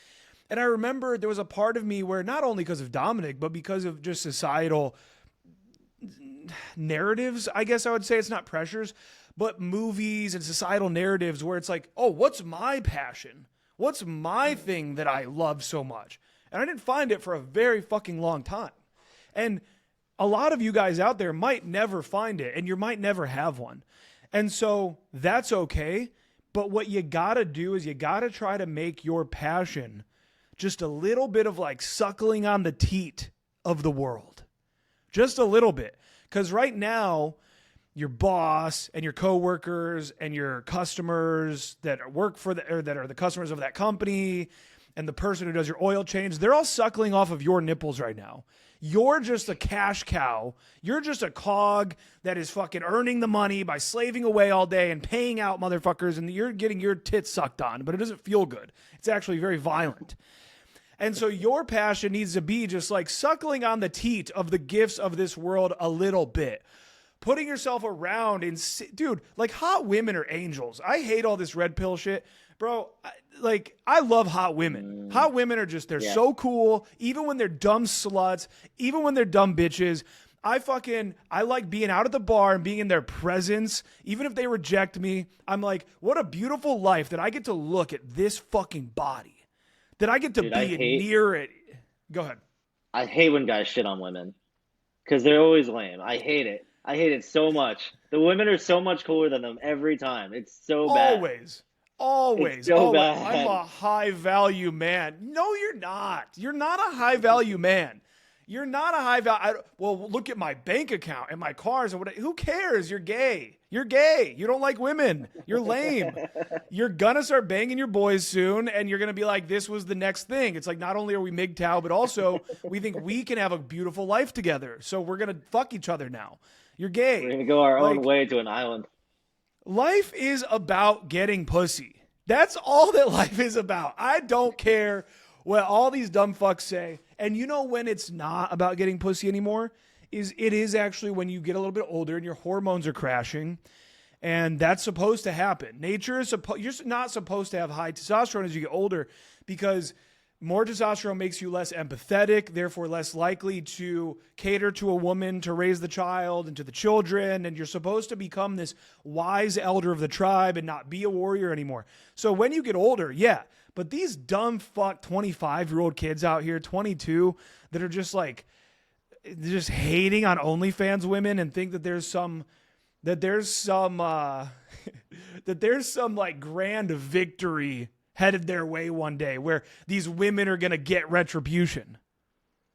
And I remember there was a part of me where not only because of Dominic, but because of just societal narratives, I guess I would say, it's not pressures, but movies and societal narratives where it's like, oh, what's my passion? What's my thing that I love so much? And I didn't find it for a very fucking long time. And a lot of you guys out there might never find it, and you might never have one. And so that's okay. But what you gotta do is you gotta try to make your passion just a little bit of like suckling on the teat of the world. Just a little bit. Because right now, your boss and your coworkers and your customers that work for or that are the customers of that company and the person who does your oil change, they're all suckling off of your nipples right now. You're just a cash cow. You're just a cog that is fucking earning the money by slaving away all day and paying out motherfuckers, and you're getting your tits sucked on, but it doesn't feel good. It's actually very violent. And so your passion needs to be just like suckling on the teat of the gifts of this world a little bit. Putting yourself around in, dude, like hot women are angels. I hate all this red pill shit. Bro, I love hot women. Hot women are just, they're so cool. Even when they're dumb sluts, even when they're dumb bitches. I like being out at the bar and being in their presence. Even if they reject me, I'm like, what a beautiful life that I get to look at this fucking body. That I get to be near it. Go ahead. I hate when guys shit on women because they're always lame. I hate it. I hate it so much. The women are so much cooler than them every time. It's so bad. Always. It's so bad. I'm a high value man. No, you're not. You're not a high value man. You're not a high value. Well, look at my bank account and my cars and what. Who cares? You're gay. You're gay. You don't like women. You're lame. You're gonna start banging your boys soon, and you're gonna be like, this was the next thing. It's like not only are we MGTOW, but also we think we can have a beautiful life together. So we're gonna fuck each other now. You're gay. We're gonna go our own way to an island. Life is about getting pussy. That's all that life is about. I don't care what all these dumb fucks say. And you know when it's not about getting pussy anymore? It is actually when you get a little bit older and your hormones are crashing. And that's supposed to happen. Nature is you're not supposed to have high testosterone as you get older because more testosterone makes you less empathetic, therefore less likely to cater to a woman to raise the child and to the children. And you're supposed to become this wise elder of the tribe and not be a warrior anymore. So when you get older, yeah. But these dumb fuck 25-year-old kids out here, 22, that are just like, just hating on OnlyFans women and think that there's some like grand victory headed their way one day where these women are going to get retribution.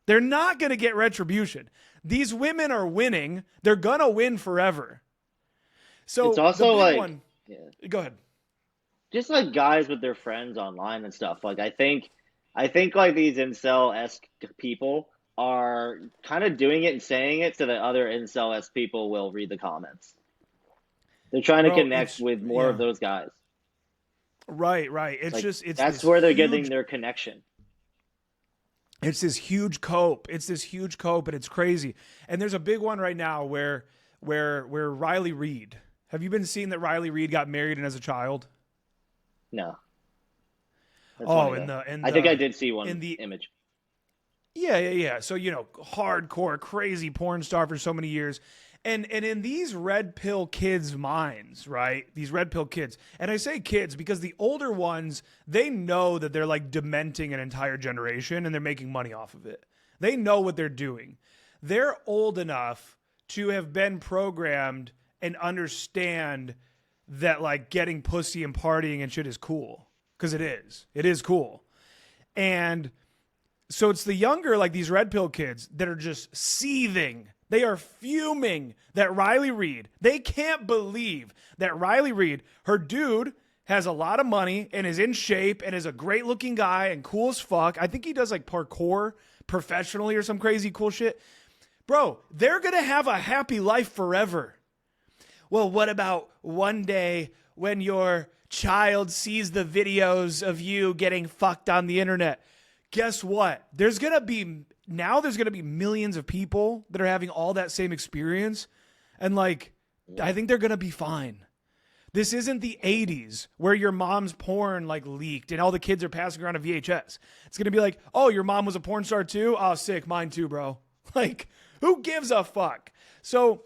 They're not going to get retribution. These women are winning. They're going to win forever. So it's also like, go ahead. Just like guys with their friends online and stuff. Like I think like these incel-esque people are kind of doing it and saying it so that other incel-esque people will read the comments. They're trying to connect with more of those guys. Right. It's like, just that's where they're getting their connection. It's this huge cope. And it's crazy. And there's a big one right now where Riley Reid. Have you been seeing that Riley Reid got married and has a child? No. I think I did see one in the image. Yeah. So, hardcore, crazy porn star for so many years. And in these red pill kids' minds, right? These red pill kids. And I say kids because the older ones, they know that they're like dementing an entire generation and they're making money off of it. They know what they're doing. They're old enough to have been programmed and understand that like getting pussy and partying and shit is cool. Because it is. It is cool. And so it's the younger, like these red pill kids that are just seething. They are fuming that Riley Reid, they can't believe that Riley Reid, her dude, has a lot of money and is in shape and is a great looking guy and cool as fuck. I think he does like parkour professionally or some crazy cool shit. Bro, they're going to have a happy life forever. Well, what about one day when your child sees the videos of you getting fucked on the internet? Guess what? There's going to be millions of people that are having all that same experience. And like, I think they're going to be fine. This isn't the 80s where your mom's porn like leaked and all the kids are passing around a VHS. It's going to be like, oh, your mom was a porn star too? Oh, sick. Mine too, bro. Like, who gives a fuck? So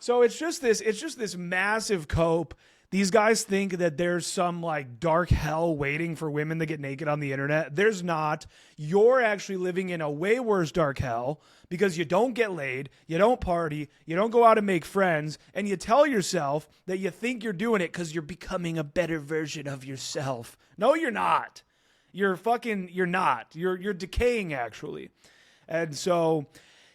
So it's just this massive cope. These guys think that there's some like dark hell waiting for women to get naked on the internet. There's not. You're actually living in a way worse dark hell because you don't get laid, you don't party, you don't go out and make friends, and you tell yourself that you think you're doing it because you're becoming a better version of yourself. No, you're not. You're not. You're decaying actually. And so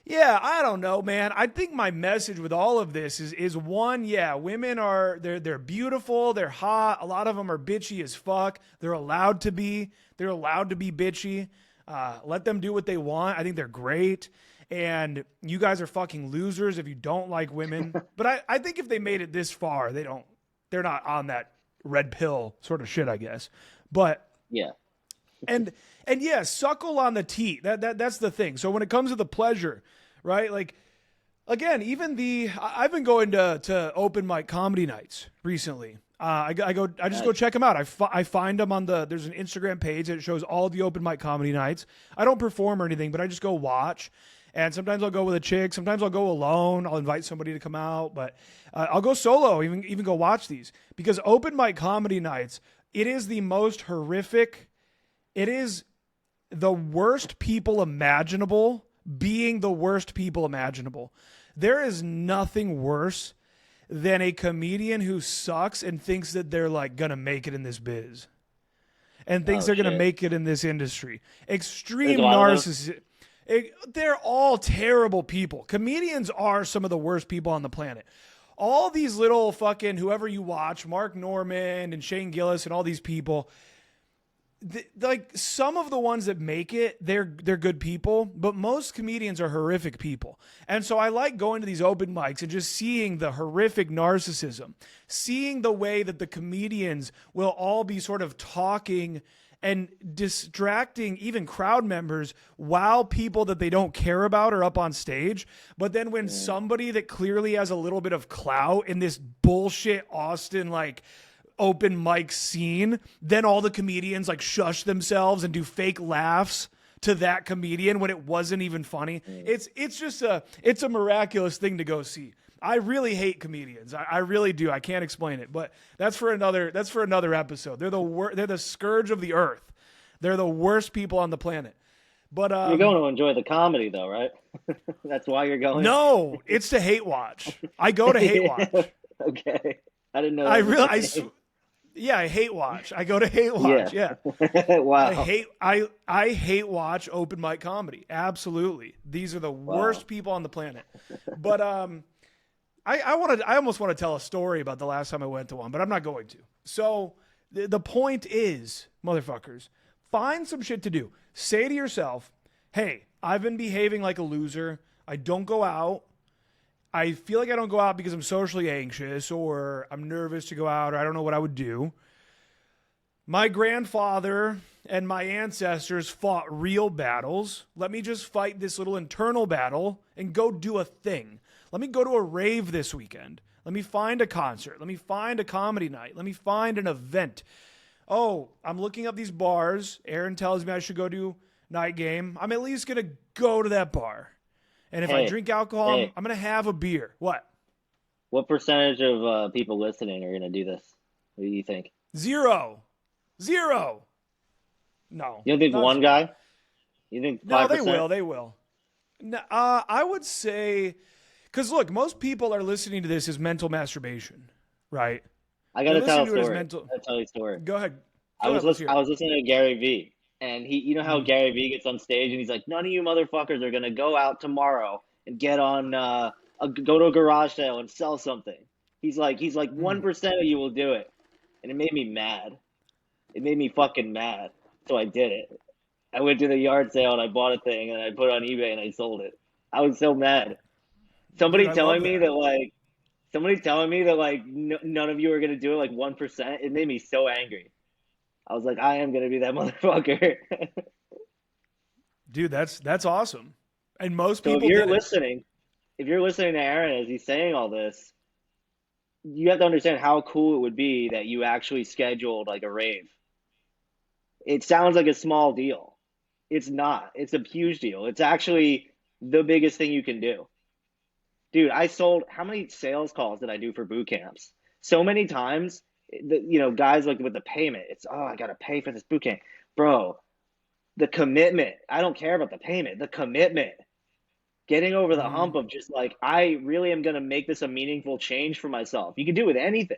yeah, I don't know, man. I think my message with all of this is one, yeah, women are they're beautiful, they're hot. A lot of them are bitchy as fuck. They're allowed to be. They're allowed to be bitchy. Let them do what they want. I think they're great. And you guys are fucking losers if you don't like women. But I think if they made it this far, they're not on that red pill sort of shit, I guess. But Yeah. and and yeah, suckle on the teat. That's the thing. So when it comes to the pleasure, right? Like again, I've been going to open mic comedy nights recently. I just go Nice. check them out. I find them there's an Instagram page that shows all the open mic comedy nights. I don't perform or anything, but I just go watch. And sometimes I'll go with a chick. Sometimes I'll go alone. I'll invite somebody to come out, but I'll go solo. Even go watch these because open mic comedy nights. It is the most horrific. It is the worst people imaginable being the worst people imaginable. There is nothing worse than a comedian who sucks and thinks that they're like gonna make it in this biz and thinks Oh they're gonna shit. make it in this industry. There's a Extreme lot of those. narcissism. They're all terrible people. Comedians are some of the worst people on the planet. All these little fucking whoever you watch, Mark Norman and Shane Gillis and all these people, like some of the ones that make it, they're good people, but most comedians are horrific people. And so I like going to these open mics and just seeing the horrific narcissism, seeing the way that the comedians will all be sort of talking and distracting even crowd members while people that they don't care about are up on stage. But then when somebody that clearly has a little bit of clout in this bullshit Austin like open mic scene, then all the comedians like shush themselves and do fake laughs to that comedian when it wasn't even funny. It's a miraculous thing to go see. I really hate comedians. I really do. I can't explain it, but that's for another episode. They're the scourge of the earth. They're the worst people on the planet. But You're going to enjoy the comedy though, right? That's why you're going. no, it's to hate watch. I go to hate watch. Okay. I didn't know I that was really the case. Yeah, I hate watch. I go to hate watch. Yeah. Wow. I hate watch open mic comedy. Absolutely. These are the worst people on the planet. But I almost want to tell a story about the last time I went to one, but I'm not going to. So the point is, motherfuckers, find some shit to do. Say to yourself, hey, I've been behaving like a loser. I don't go out. I feel like I don't go out because I'm socially anxious or I'm nervous to go out or I don't know what I would do. My grandfather and my ancestors fought real battles. Let me just fight this little internal battle and go do a thing. Let me go to a rave this weekend. Let me find a concert. Let me find a comedy night. Let me find an event. Oh, I'm looking up these bars. Aaron tells me I should go do night game. I'm at least going to go to that bar. And if I Hey, drink alcohol, hey, I'm going to have a beer. What? what percentage of people listening are going to do this? What do you think? Zero. Zero. No. You don't think Not one zero. guy? You think No, they 5%? will. They will. No, I would say, because look, most people are listening to this as mental masturbation, right? I got They're to tell listening a to it as story. mental. I got to tell you a story. Go ahead. I Go was ahead. Let's hear I it. was listening to Gary Vee, and you know how Mm, Gary Vee gets on stage and he's like, "None of you motherfuckers are gonna go out tomorrow and get on go to a garage sale and sell something." He's like mm. 1% of you will do it, and it made me mad. It made me fucking mad. So I did it. I went to the yard sale and I bought a thing and I put it on eBay and I sold it. I was so mad. Dude, Somebody I love telling me that. that like somebody telling me that like none of you are gonna do it like 1%. It made me so angry. I was like, I am gonna be that motherfucker. Dude, that's awesome. And most So people didn't. if you're listening to Aaron as he's saying all this, you have to understand how cool it would be that you actually scheduled like a rave. It sounds like a small deal. It's not. It's a huge deal. It's actually the biggest thing you can do. dude, I sold, how many sales calls did I do for boot camps? So many times, guys like with the payment, it's, oh, I got to pay for this boot camp. Bro, the commitment, I don't care about the payment, the commitment, getting over the Mm-hmm. hump of just like, I really am going to make this a meaningful change for myself. You can do it with anything.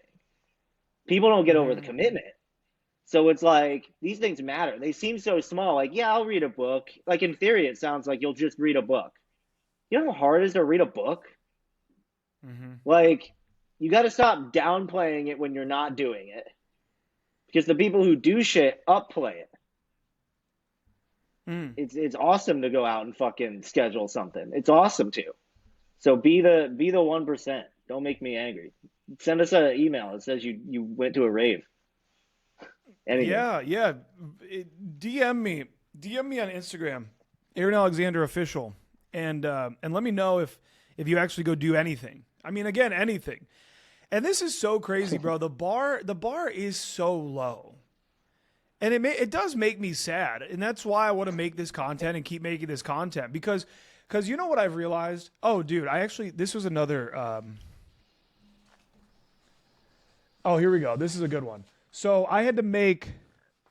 People don't get over the Mm-hmm. commitment. So it's like these things matter. They seem so small. Like, yeah, I'll read a book. Like in theory, it sounds like you'll just read a book. You know how hard it is to read a book? Mm-hmm. Like, you got to stop downplaying it when you're not doing it. Because the people who do shit upplay it. Mm. It's awesome to go out and fucking schedule something. It's awesome to. So be the 1%. Don't make me angry. Send us an email that says you went to a rave. Anything. Yeah, yeah. DM me. DM me on Instagram, Aaron Alexander Official, and let me know if you actually go do anything. I mean, again, anything. And this is so crazy, bro. The bar is so low, and it does make me sad, and that's why I want to make this content and keep making this content because you know what I've realized? Oh, dude, this was another. Oh, here we go. This is a good one. So I had to make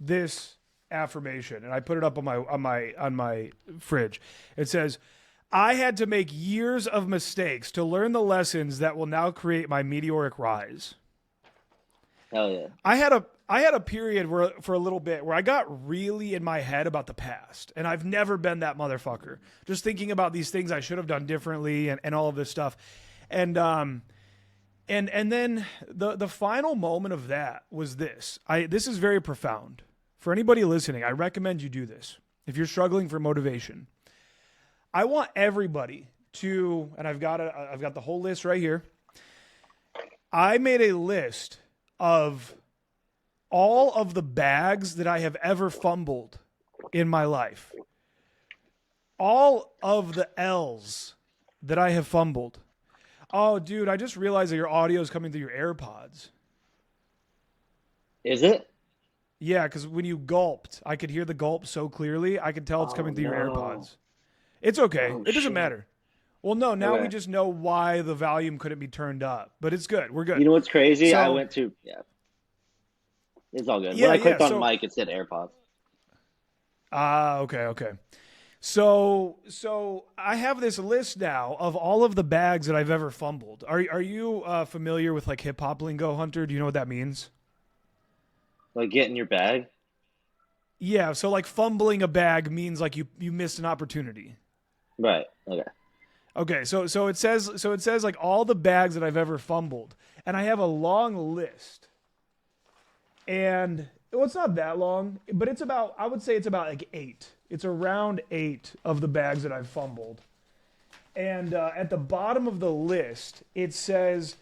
this affirmation, and I put it up on my fridge. It says, "I had to make years of mistakes to learn the lessons that will now create my meteoric rise." Hell yeah. I had a period where for a little bit where I got really in my head about the past, and I've never been that motherfucker. Just thinking about these things I should have done differently and all of this stuff, and then the final moment of that was this. This is very profound. For anybody listening, I recommend you do this. If you're struggling for motivation, I want everybody to, and I've got the whole list right here. I made a list of all of the bags that I have ever fumbled in my life. All of the L's that I have fumbled. Oh, dude, I just realized that your audio is coming through your AirPods. Is it? Yeah, because when you gulped, I could hear the gulp so clearly. I could tell it's Oh coming through your no. AirPods. It's okay. Oh It doesn't shit. matter. Well, no, now we Okay. just know why the volume couldn't be turned up, but it's good. We're You good. know what's crazy? I So, went to yeah. It's all good. When yeah, I yeah. clicked on So, mic, it said AirPods. okay, okay. So I have this list now of all of the bags that I've ever fumbled. Are you familiar with like hip hop lingo, Hunter? Do you know what that means? Like get in your bag. Yeah, so like fumbling a bag means like you missed an opportunity. Right. Okay. Okay, so it says like all the bags that I've ever fumbled, and I have a long list. And well, it's not that long, but I would say it's about like 8. It's around 8 of the bags that I've fumbled. And at the bottom of the list, it says,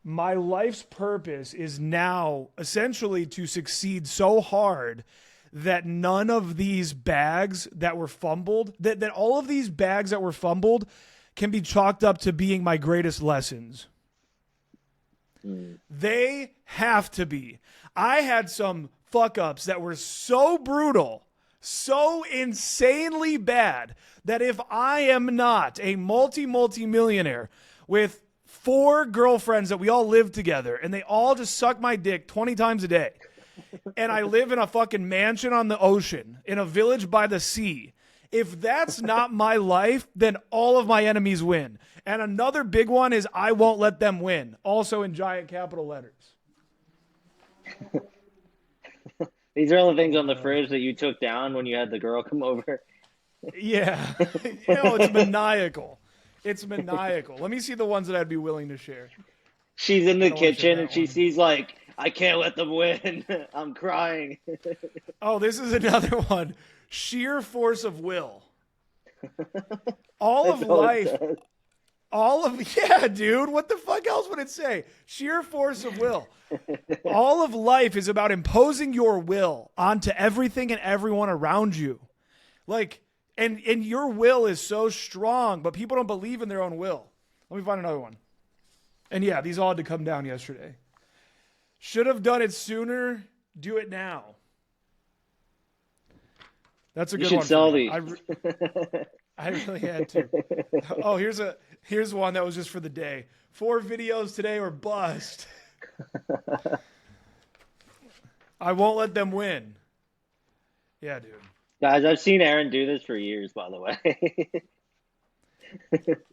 my life's purpose is now essentially to succeed so hard that none of these bags that were fumbled, that all of these bags that were fumbled can be chalked up to being my greatest lessons. They have to be. I had some fuck ups that were so brutal, so insanely bad, that if I am not a multi-millionaire with 4 girlfriends that we all live together and they all just suck my dick 20 times a day, and I live in a fucking mansion on the ocean, in a village by the sea, if that's not my life, then all of my enemies win. And another big one is I won't let them win, also in giant capital letters. These are all the things on the fridge that you took down when you had the girl come over. Yeah. It's maniacal. It's maniacal. Let me see the ones that I'd be willing to share. She's in I the don't want to share kitchen and that she one. sees like, I can't let them win. I'm crying. Oh, this is another one. Sheer force of will. All of That's all it life, says. yeah, dude, what the fuck else would it say? Sheer force of will. All of life is about imposing your will onto everything and everyone around you. Like, and your will is so strong, but people don't believe in their own will. Let me find another one. And yeah, these all had to come down yesterday. Should have done it sooner, do it now. That's a You good should one for sell me. these. I really had to. Oh, here's one that was just for the day. 4 videos today or bust. I won't let them win. Yeah, dude. Guys, I've seen Aaron do this for years, by the way.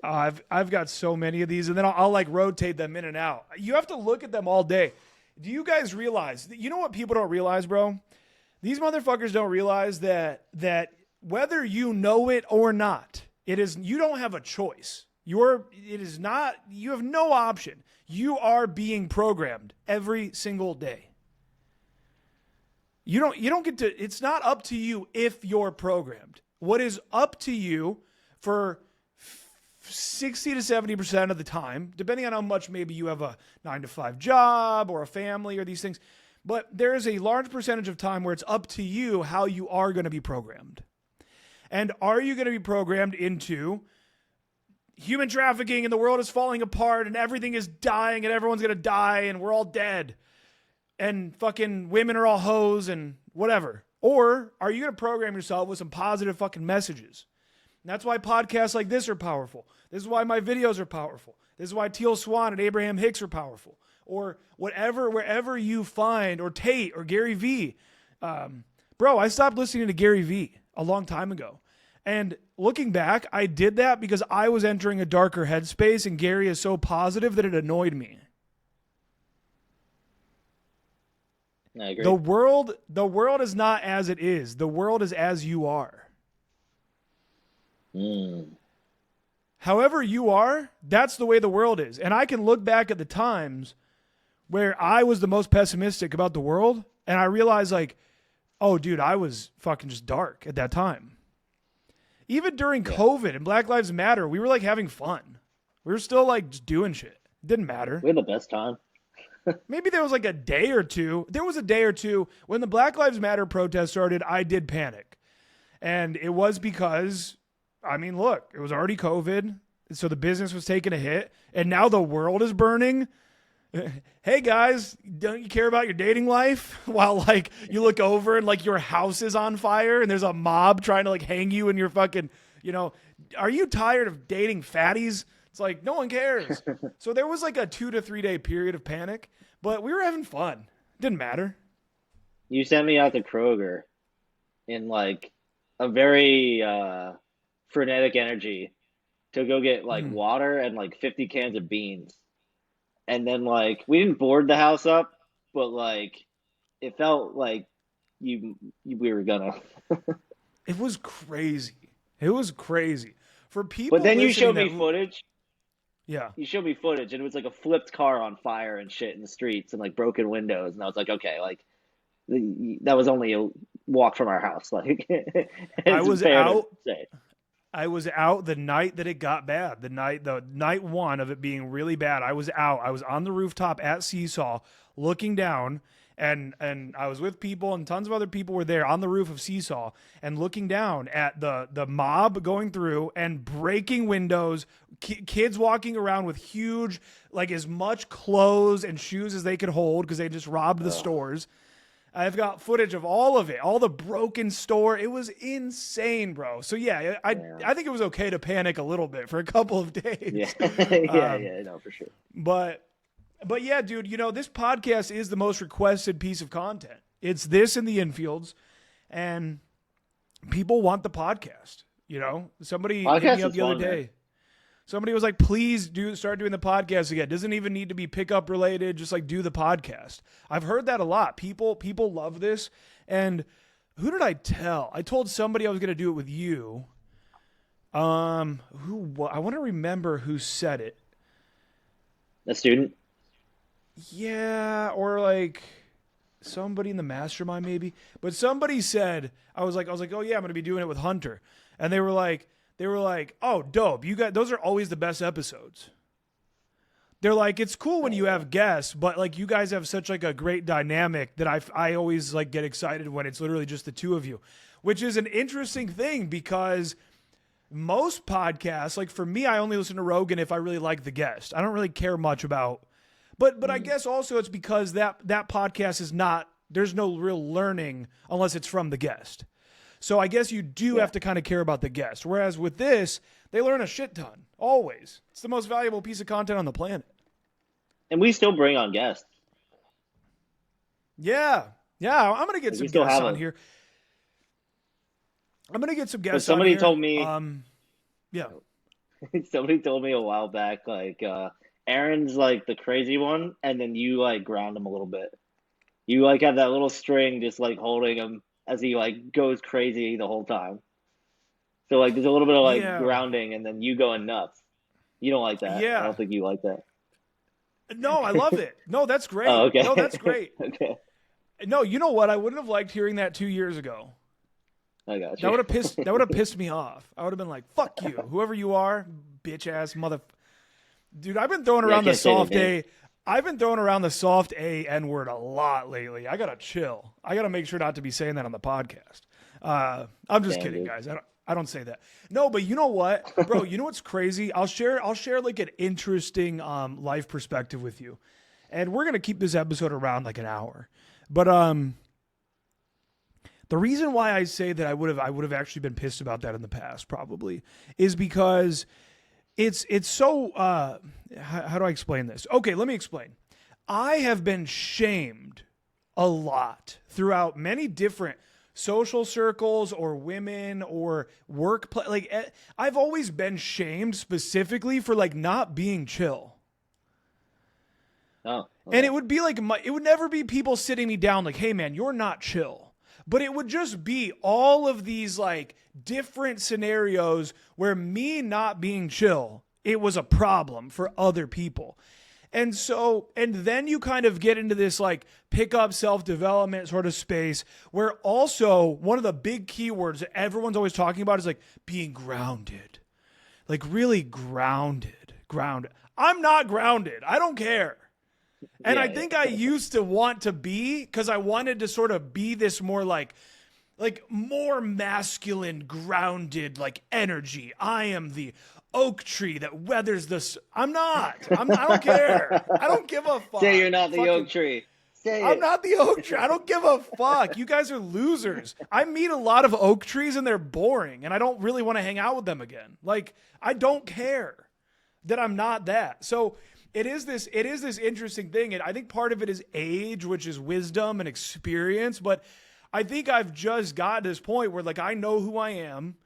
I've got so many of these, and then I'll like rotate them in and out. You have to look at them all day. Do you guys realize? You know what people don't realize, bro? These motherfuckers don't realize that whether you know it or not, you don't have a choice. You have no option. You are being programmed every single day. You don't get to, it's not up to you if you're programmed. What is up to you for 60 to 70% of the time, depending on how much maybe you have a 9-to-5 job or a family or these things, but there is a large percentage of time where it's up to you how you are going to be programmed. And are you going to be programmed into human trafficking and the world is falling apart and everything is dying and everyone's going to die and we're all dead and fucking women are all hoes and whatever? Or are you going to program yourself with some positive fucking messages? And that's why podcasts like this are powerful. This is why my videos are powerful. This is why Teal Swan and Abraham Hicks are powerful. Or whatever, wherever you find, or Tate or Gary Vee. Bro, I stopped listening to Gary Vee a long time ago. And looking back, I did that because I was entering a darker headspace and Gary is so positive that it annoyed me. I agree. The world is not as it is. The world is as you are. However you are, that's the way the world is. And I can look back at the times where I was the most pessimistic about the world, and I realized like, oh, dude, I was fucking just dark at that time. Even during COVID and Black Lives Matter, we were like having fun. We were still like just doing shit. It didn't matter. We had the best time. Maybe there was like a day or two. There was a day or two when the Black Lives Matter protest started, I did panic. And it was because, I mean, look, it was already COVID, so the business was taking a hit, and now the world is burning. Hey guys, don't you care about your dating life? While like you look over and like your house is on fire and there's a mob trying to like hang you in your fucking, are you tired of dating fatties? It's like, no one cares. So there was like a 2 to 3 day period of panic, but we were having fun. Didn't matter. You sent me out to Kroger in like a very frenetic energy to go get like water and like 50 cans of beans. And then like we didn't board the house up, but like it felt like we were gonna. It was crazy. It was crazy for people. But then you showed listening me footage. Yeah. You showed me footage, and it was like a flipped car on fire and shit in the streets and like broken windows, and I was like, okay, like that was only a walk from our house. Like I was out. Say. I was out the night that it got bad. The night one of it being really bad. I was out. I was on the rooftop at Seesaw looking down, and I was with people, and tons of other people were there on the roof of Seesaw and looking down at the mob going through and breaking windows, kids walking around with huge, like as much clothes and shoes as they could hold because they just robbed the stores. I've got footage of all of it, all the broken store. It was insane, bro. So yeah, I think it was okay to panic a little bit for a couple of days. Yeah, no, for sure. But yeah, dude, this podcast is the most requested piece of content. It's this and the infields, and people want the podcast. Somebody hit me up the other day. Man. Somebody was like, please start doing the podcast again. It doesn't even need to be pickup related. Just like do the podcast. I've heard that a lot. People love this. And who did I tell? I told somebody I was going to do it with you. I want to remember who said it. A student? Yeah, or like somebody in the mastermind maybe. But somebody said, I was like, oh yeah, I'm going to be doing it with Hunter. And they were like, oh, dope. You got those are always the best episodes. They're like, it's cool when you have guests, but like you guys have such like a great dynamic that I always like get excited when it's literally just the two of you, which is an interesting thing because most podcasts, like for me, I only listen to Rogan if I really like the guest. I don't really care much about, but I guess also it's because that podcast is not, there's no real learning unless it's from the guest. So I guess you do Yeah. have to kind of care about the guest. Whereas with this, they learn a shit ton. Always. It's the most valuable piece of content on the planet. And we still bring on guests. Yeah. Yeah. I'm going to get Like we some still guests have on a here. I'm going to get some but guests on somebody here. told me Yeah. somebody told me a while back, like Aaron's like the crazy one, and then you like ground him a little bit. You like have that little string just like holding him as he like goes crazy the whole time. So like there's a little bit of like Yeah. grounding and then you going nuts. You don't like that. I Yeah. don't think you like that. No, I love it. No, that's Oh, great. No, that's okay. great. Okay. No, you know what? I wouldn't have liked hearing that 2 years ago. I got That you. would have pissed. That would have pissed me off. I would have been like, "Fuck you, whoever you are, bitch ass mother." Dude, I've been throwing Yeah, I around the can't say their soft name. A. I've been throwing around the soft A N word a lot lately. I gotta chill. I gotta make sure not to be saying that on the podcast. I'm just Damn, kidding, dude. guys. I don't say that. No, but you know what, bro? You know what's crazy? I'll share like an interesting life perspective with you, and we're gonna keep this episode around like an hour. But the reason why I say that I would have actually been pissed about that in the past probably is because it's so how do I explain this? Okay, let me explain. I have been shamed a lot throughout many different social circles or women or workplace. Like I've always been shamed specifically for like not being chill. Oh, And okay. it would be like it would never be people sitting me down like, "Hey man, you're not chill." But it would just be all of these like different scenarios where me not being chill, it was a problem for other people. And then you kind of get into this like pick up self development sort of space where also one of the big keywords that everyone's always talking about is like being grounded, like really grounded, grounded. I'm not grounded. I don't care. And I Yeah, think I yeah. used to want to be because I wanted to sort of be this more like more masculine, grounded, like energy. I am the oak tree that weathers the. I'm not. I don't care. I don't give a Say fuck. you're not the oak Fucking. tree. Say I'm it. not the oak tree. I don't give a fuck. You guys are losers. I meet a lot of oak trees and they're boring, and I don't really want to hang out with them again. Like I don't care that I'm not that. So it is this interesting thing. And I think part of it is age, which is wisdom and experience. But I think I've just got to this point where like I know who I am.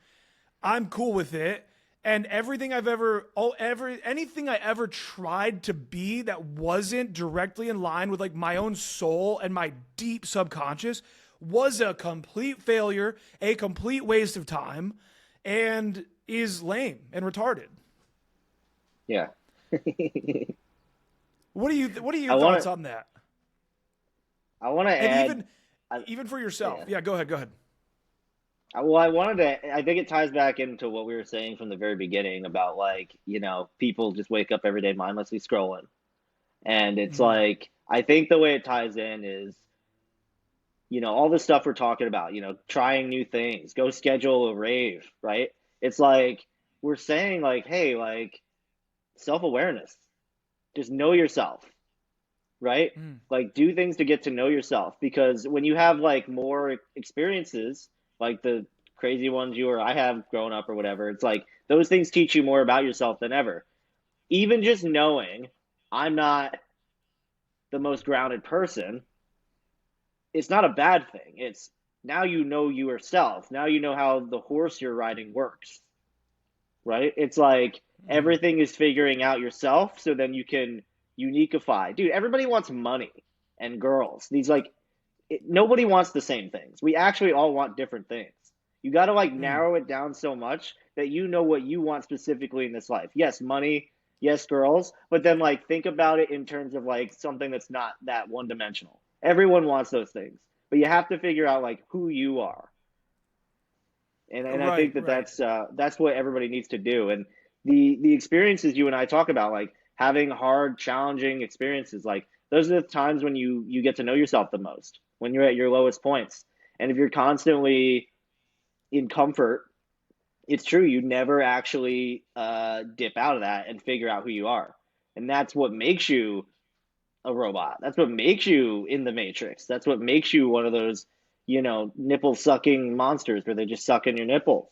I'm cool with it. And everything anything I ever tried to be that wasn't directly in line with like my own soul and my deep subconscious was a complete failure, a complete waste of time, and is lame and retarded. Yeah. What are I your want thoughts to on that? I want to And add I, even for yourself. yeah. Yeah, go ahead, go ahead. Well, I wanted to. I think it ties back into what we were saying from the very beginning about like, people just wake up every day mindlessly scrolling. And it's Mm, like, I think the way it ties in is, all the stuff we're talking about, trying new things, go schedule a rave, right? It's like, we're saying, like, hey, like, self awareness, just know yourself, right? mm, Like do things to get to know yourself because when you have like more experiences, like the crazy ones you or I have grown up or whatever, it's like those things teach you more about yourself than ever. Even just knowing I'm not the most grounded person, it's not a bad thing. It's now you know yourself. Now you know how the horse you're riding works, right? It's like mm. everything is figuring out yourself so then you can uniqueify. Dude, everybody wants money and girls. These like nobody wants the same things. We actually all want different things. You got to like Mm. narrow it down so much that you know what you want specifically in this life. Yes, money, yes, girls, but then like think about it in terms of like something that's not that one dimensional. Everyone wants those things, but you have to figure out like who you are. And I Right, think that right. that's what everybody needs to do. And the experiences you and I talk about, like having hard, challenging experiences, like those are the times when you get to know yourself the most, when you're at your lowest points. And if you're constantly in comfort, it's true you never actually dip out of that and figure out who you are. And that's what makes you a robot. That's what makes you in the matrix. That's what makes you one of those, nipple sucking monsters where they just suck in your nipples.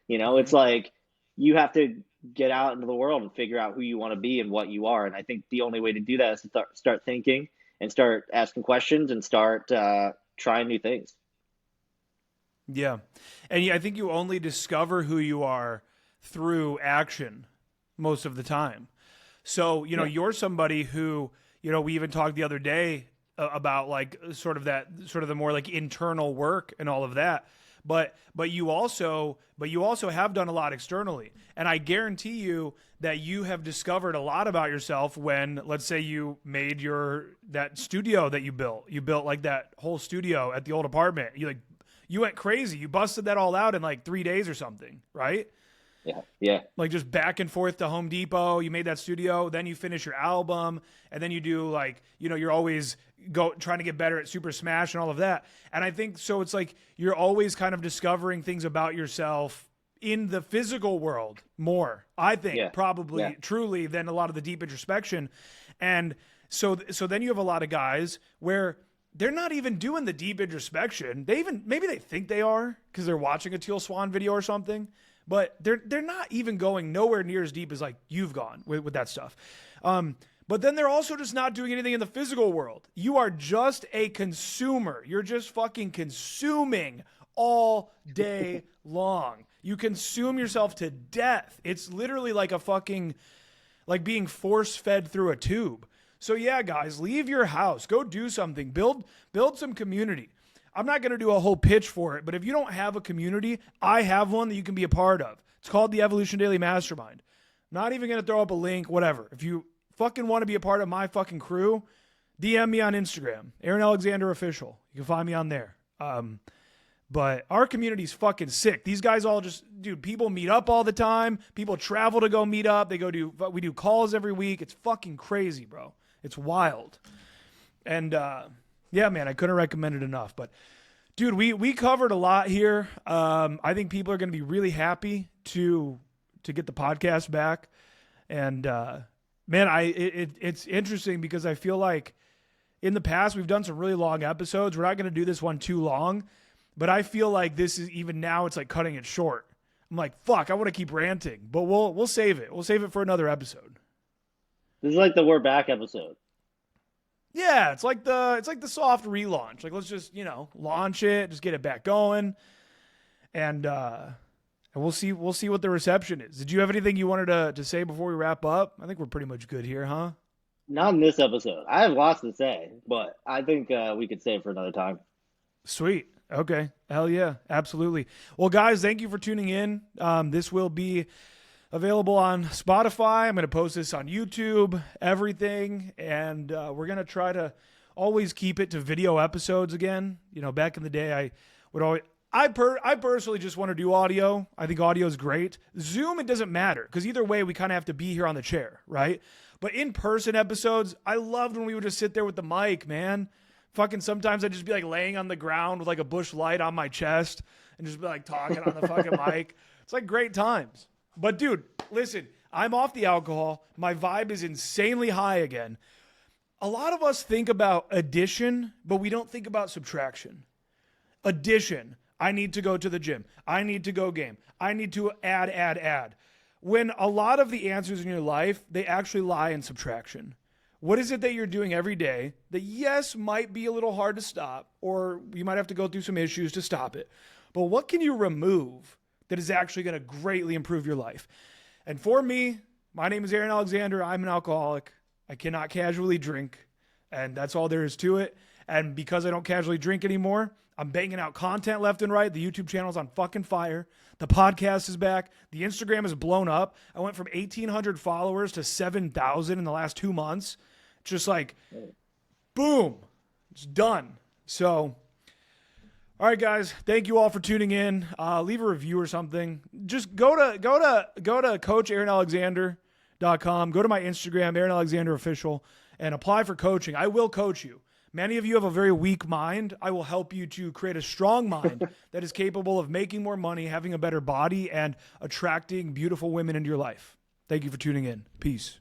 It's Mhm. like you have to get out into the world and figure out who you want to be and what you are. And I think the only way to do that is to start thinking and start asking questions and start trying new things. Yeah. And I think you only discover who you are through action most of the time. So, Yeah. you're somebody who, we even talked the other day about like sort of the more like internal work and all of that. But you also have done a lot externally. And I guarantee you that you have discovered a lot about yourself when, let's say, you made that studio that you built. You built like that whole studio at the old apartment. You went crazy. You busted that all out in like 3 days or something, right? Yeah. Yeah. Like just back and forth to Home Depot. You made that studio, then you finish your album, and then you do like, you're always trying to get better at Super Smash and all of that. And I think so it's like you're always kind of discovering things about yourself in the physical world more, I think, Yeah. Yeah. probably truly than a lot of the deep introspection. And so then you have a lot of guys where they're not even doing the deep introspection. Maybe they think they are because they're watching a Teal Swan video or something, but they're not even going nowhere near as deep as like you've gone with that stuff. But then they're also just not doing anything in the physical world. You are just a consumer. You're just fucking consuming all day long. You consume yourself to death. It's literally like a fucking like being force fed through a tube. So yeah, guys, leave your house, go do something, build some community. I'm not going to do a whole pitch for it, but if you don't have a community, I have one that you can be a part of. It's called the Evolution Daily Mastermind. I'm not even going to throw up a link, whatever. If you fucking want to be a part of my fucking crew, DM me on Instagram, Aaron Alexander Official. You can find me on there. But our community's fucking sick. These guys all just, dude, people meet up all the time. People travel to go meet up. We do calls every week. It's fucking crazy, bro. It's wild. And yeah, man, I couldn't recommend it enough. But dude, we covered a lot here. I think people are going to be really happy to get the podcast back. And man, it's interesting because I feel like in the past we've done some really long episodes. We're not going to do this one too long, but I feel like this is even now it's like cutting it short. I'm like, fuck, I want to keep ranting, but we'll save it. We'll save it for another episode. This is like the we're back episode. Yeah, it's like the soft relaunch. Like let's just, launch it, just get it back going. And we'll see what the reception is. Did you have anything you wanted to say before we wrap up? I think we're pretty much good here, huh? Not in this episode. I have lots to say, but I think we could save for another time. Sweet. Okay. Hell yeah. Absolutely. Well, guys, thank you for tuning in. This will be available on Spotify. I'm going to post this on YouTube, everything. And we're going to try to always keep it to video episodes again. Back in the day, I would always... I personally just want to do audio. I think audio is great. Zoom, it doesn't matter because either way, we kind of have to be here on the chair, right? But in-person episodes, I loved when we would just sit there with the mic, man. Fucking sometimes I'd just be like laying on the ground with like a bush light on my chest and just be like talking on the fucking mic. It's like great times. But dude, listen, I'm off the alcohol. My vibe is insanely high again. A lot of us think about addition, but we don't think about subtraction. Addition. I need to go to the gym. I need to go game. I need to add. When a lot of the answers in your life, they actually lie in subtraction. What is it that you're doing every day that, yes, might be a little hard to stop, or you might have to go through some issues to stop it, but what can you remove that is actually going to greatly improve your life? And for me, my name is Aaron Alexander. I'm an alcoholic. I cannot casually drink, and that's all there is to it. And because I don't casually drink anymore, I'm banging out content left and right. The YouTube channel's on fucking fire. The podcast is back. The Instagram is blown up. I went from 1,800 followers to 7,000 in the last 2 months. Just like, boom, it's done. So, all right, guys, thank you all for tuning in. Leave a review or something. Just go to CoachAaronAlexander.com. Go to my Instagram, Aaron Alexander Official, and apply for coaching. I will coach you. Many of you have a very weak mind. I will help you to create a strong mind that is capable of making more money, having a better body, and attracting beautiful women into your life. Thank you for tuning in. Peace.